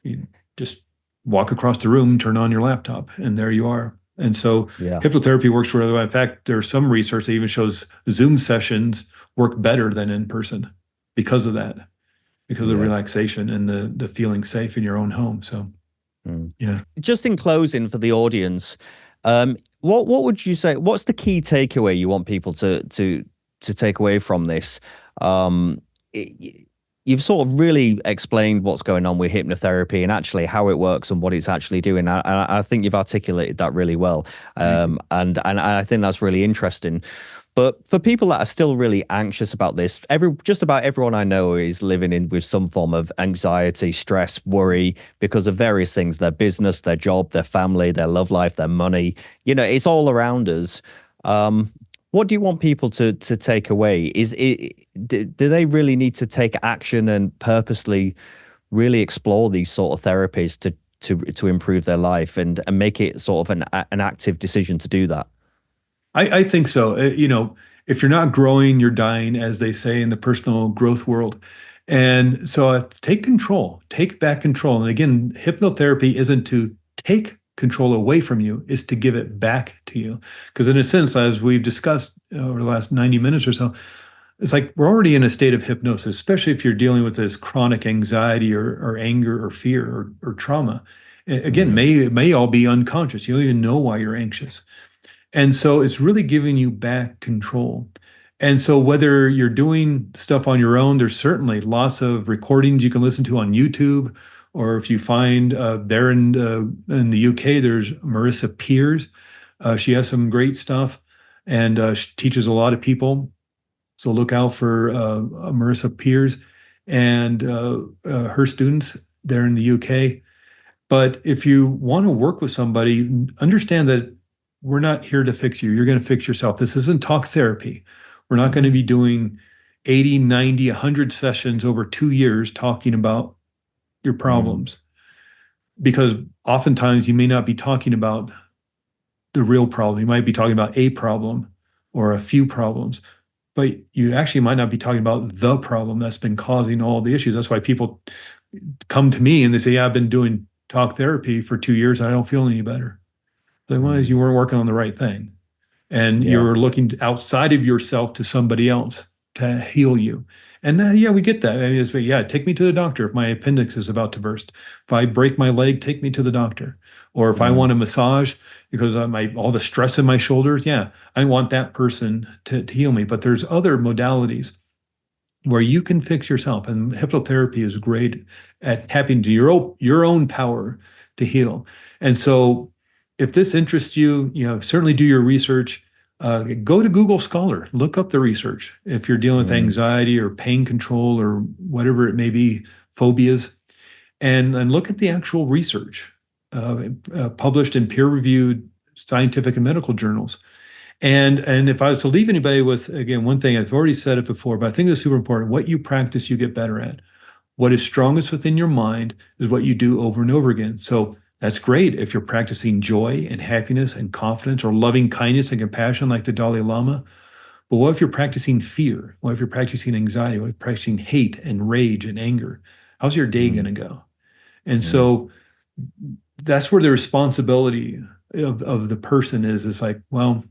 You just walk across the room, turn on your laptop, and there you are. And so Yeah. hypnotherapy works really well. In fact, there's some research that even shows Zoom sessions work better than in person because of that, because of Yeah. relaxation and the feeling safe in your own home. So Mm. yeah. Just in closing for the audience, what would you say? What's the key takeaway you want people to take away from this? Um, it, you've sort of really explained what's going on with hypnotherapy and actually how it works and what it's actually doing. I think you've articulated that really well, Thank you. and I think that's really interesting. But for people that are still really anxious about this, just about everyone I know is living in with some form of anxiety, stress, worry because of various things, their business, their job, their family, their love life, their money. It's all around us. What do you want people to take away? Do they really need to take action and purposely really explore these sort of therapies to improve their life and make it sort of an active decision to do that? I think so. If you're not growing, you're dying, as they say in the personal growth world. And so take control, take back control. And again, hypnotherapy isn't to take control away from you, it's to give it back to you. Because in a sense, as we've discussed over the last 90 minutes or so, it's like we're already in a state of hypnosis, especially if you're dealing with this chronic anxiety or anger or fear or trauma. Again, Mm. it may all be unconscious. You don't even know why you're anxious. And so it's really giving you back control. And so whether you're doing stuff on your own, there's certainly lots of recordings you can listen to on YouTube, or if you find there in the UK, there's Marissa Peers. She has some great stuff, and she teaches a lot of people. So look out for Marissa Peers and her students there in the UK. But if you want to work with somebody, understand that we're not here to fix you. You're going to fix yourself. This isn't talk therapy. We're not going to be doing 80, 90, 100 sessions over 2 years talking about your Mm. problems, because oftentimes you may not be talking about the real problem. You might be talking about a problem or a few problems, but you actually might not be talking about the problem that's been causing all the issues. That's why people come to me and they say, yeah, I've been doing talk therapy for 2 years and I don't feel any better. Otherwise, Mm. you weren't working on the right thing. And Yeah. you're looking outside of yourself to somebody else to heal you. And yeah, we get that. I mean, yeah, take me to the doctor if my appendix is about to burst. If I break my leg, take me to the doctor. Or if I Mm. want a massage because of all the stress in my shoulders, yeah, I want that person to heal me. But there's other modalities where you can fix yourself. And hypnotherapy is great at tapping into your own power to heal. And so if this interests you, certainly do your research. Go to Google Scholar, look up the research. If you're dealing with Mm, anxiety or pain control or whatever it may be, phobias, and look at the actual research published in peer-reviewed scientific and medical journals. And if I was to leave anybody with, again, one thing, I've already said it before, but I think it's super important. What you practice, you get better at. What is strongest within your mind is what you do over and over again. So that's great if you're practicing joy and happiness and confidence or loving kindness and compassion like the Dalai Lama. But what if you're practicing fear? What if you're practicing anxiety? What if you're practicing hate and rage and anger? How's your day going mm, to go? And mm. so that's where the responsibility of the person is. It's like, well,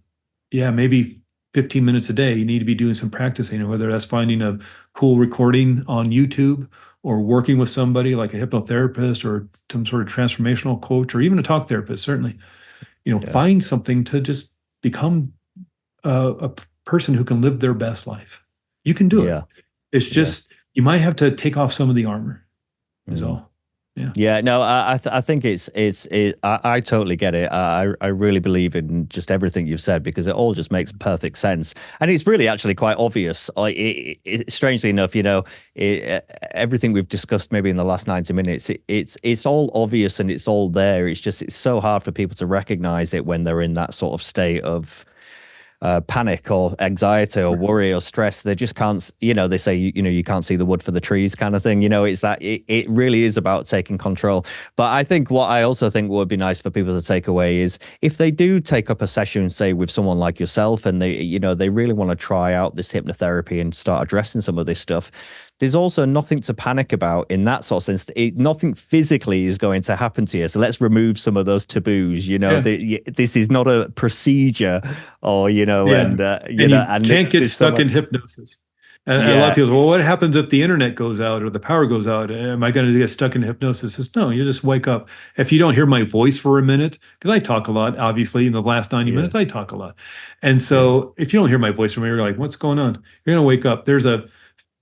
yeah, maybe 15 minutes a day, you need to be doing some practicing, whether that's finding a cool recording on YouTube or working with somebody like a hypnotherapist or some sort of transformational coach or even a talk therapist, certainly. Yeah. Find something to just become a person who can live their best life. You can do it. Yeah. It's Yeah. just, you might have to take off some of the armor, is Mm. all. Yeah. Yeah, no, I think I totally get it. I really believe in just everything you've said because it all just makes perfect sense, and it's really actually quite obvious. Like, strangely enough, everything we've discussed maybe in the last 90 minutes, it's all obvious and it's all there. It's so hard for people to recognize it when they're in that sort of state of panic or anxiety or worry or stress. They just can't, they say, you can't see the wood for the trees kind of thing. It's that it really is about taking control. But I think what I also think would be nice for people to take away is if they do take up a session, say with someone like yourself, and they really want to try out this hypnotherapy and start addressing some of this stuff, there's also nothing to panic about in that sort of sense. Nothing physically is going to happen to you. So let's remove some of those taboos. Yeah. This is not a procedure, or Yeah. And you and can't get there's stuck someone. in hypnosis. And a lot of Yeah, people say, well, what happens if the internet goes out or the power goes out? Am I going to get stuck in hypnosis? It's, no, you just wake up. If you don't hear my voice for a minute, because I talk a lot, obviously, in the last 90 yeah, minutes, I talk a lot. And yeah. so if you don't hear my voice from me, you're like, what's going on? You're going to wake up. There's a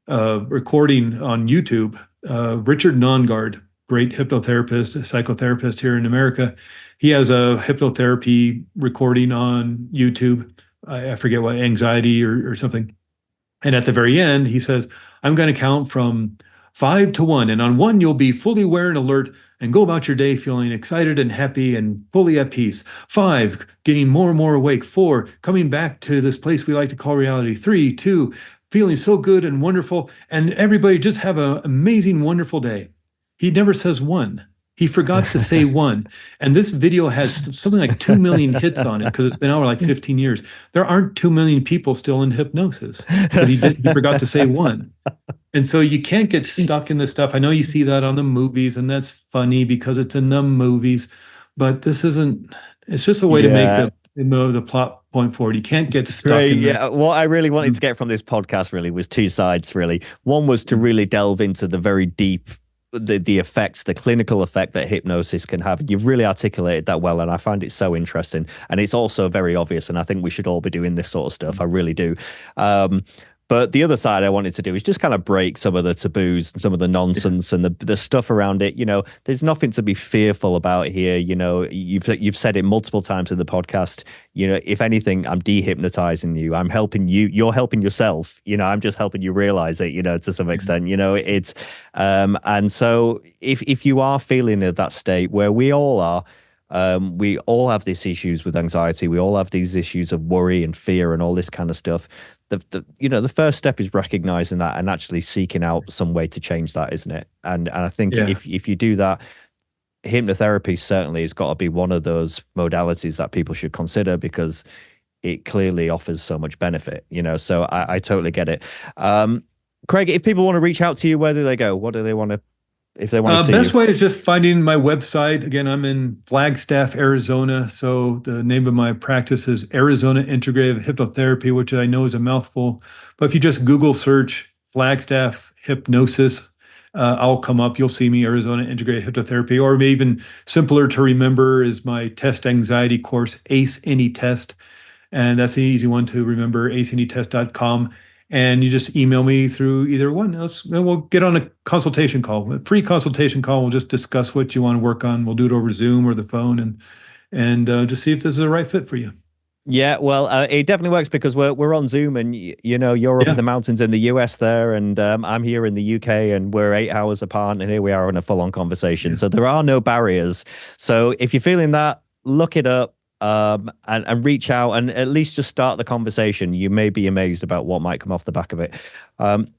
recording on YouTube. Richard Nongard, great hypnotherapist, a psychotherapist here in America. He has a hypnotherapy recording on YouTube. I forget what, anxiety or something. And at the very end, he says, I'm going to count from 5 to 1. And on 1, you'll be fully aware and alert and go about your day feeling excited and happy and fully at peace. 5, getting more and more awake. 4, coming back to this place we like to call reality. 3, 2, feeling so good and wonderful. And everybody just have an amazing, wonderful day. He never says 1. He forgot to say 1. And this video has something like 2 million hits on it because it's been out for like 15 years. There aren't 2 million people still in hypnosis because he forgot to say 1. And so you can't get stuck in this stuff. I know you see that on the movies, and that's funny because it's in the movies, but this isn't, it's just a way to make Yeah. the plot point forward. You can't get stuck Great. in Yeah. this. What I really wanted to get from this podcast really was two sides, really. One was to really delve into the very deep, the effects, the clinical effect that hypnosis can have. You've really articulated that well, and I find it so interesting. And it's also very obvious, and I think we should all be doing this sort of stuff. I really do. But the other side I wanted to do is just kind of break some of the taboos and some of the nonsense and the stuff around it. There's nothing to be fearful about here. You've said it multiple times in the podcast. If anything, I'm de-hypnotizing you. I'm helping you. You're helping yourself. I'm just helping you realize it. To some extent. It's and so if you are feeling at that state where we all are. We all have these issues with anxiety. We all have these issues of worry and fear and all this kind of stuff. The first step is recognizing that and actually seeking out some way to change that, isn't it? And I think Yeah. if you do that, hypnotherapy certainly has got to be one of those modalities that people should consider because it clearly offers so much benefit. So I totally get it. Craig, if people want to reach out to you, where do they go? What do they want to? If they want to see Best you? way is just finding my website. Again, I'm in Flagstaff, Arizona. So the name of my practice is Arizona Integrative Hypnotherapy, which I know is a mouthful. But if you just Google search Flagstaff Hypnosis, I'll come up. You'll see me, Arizona Integrative Hypnotherapy. Or maybe even simpler to remember is my test anxiety course, ACE Any Test. And that's an easy one to remember, aceanytest.com. and you just email me through either one. We'll get on a consultation call, a free consultation call. We'll just discuss what you want to work on. We'll do it over Zoom or the phone, and just see if this is the right fit for you. Yeah, well, it definitely works because we're on Zoom, and you're up in the mountains in the US there, and I'm here in the UK, and we're 8 hours apart, and here we are in a full-on conversation. So there are no barriers. So if you're feeling that, look it up, and reach out, and at least just start the conversation. You may be amazed about what might come off the back of it.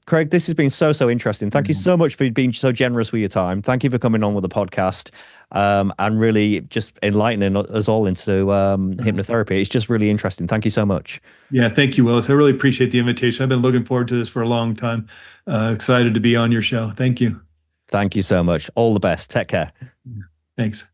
Craig, this has been so interesting. Thank you so much for being so generous with your time. Thank you for coming on with the podcast. And really just enlightening us all into hypnotherapy. It's just really interesting. Thank you so much. Yeah, thank you, Willis. I really appreciate the invitation. I've been looking forward to this for a long time. Excited to be on your show. Thank you. Thank you so much. All the best. Take care. Thanks.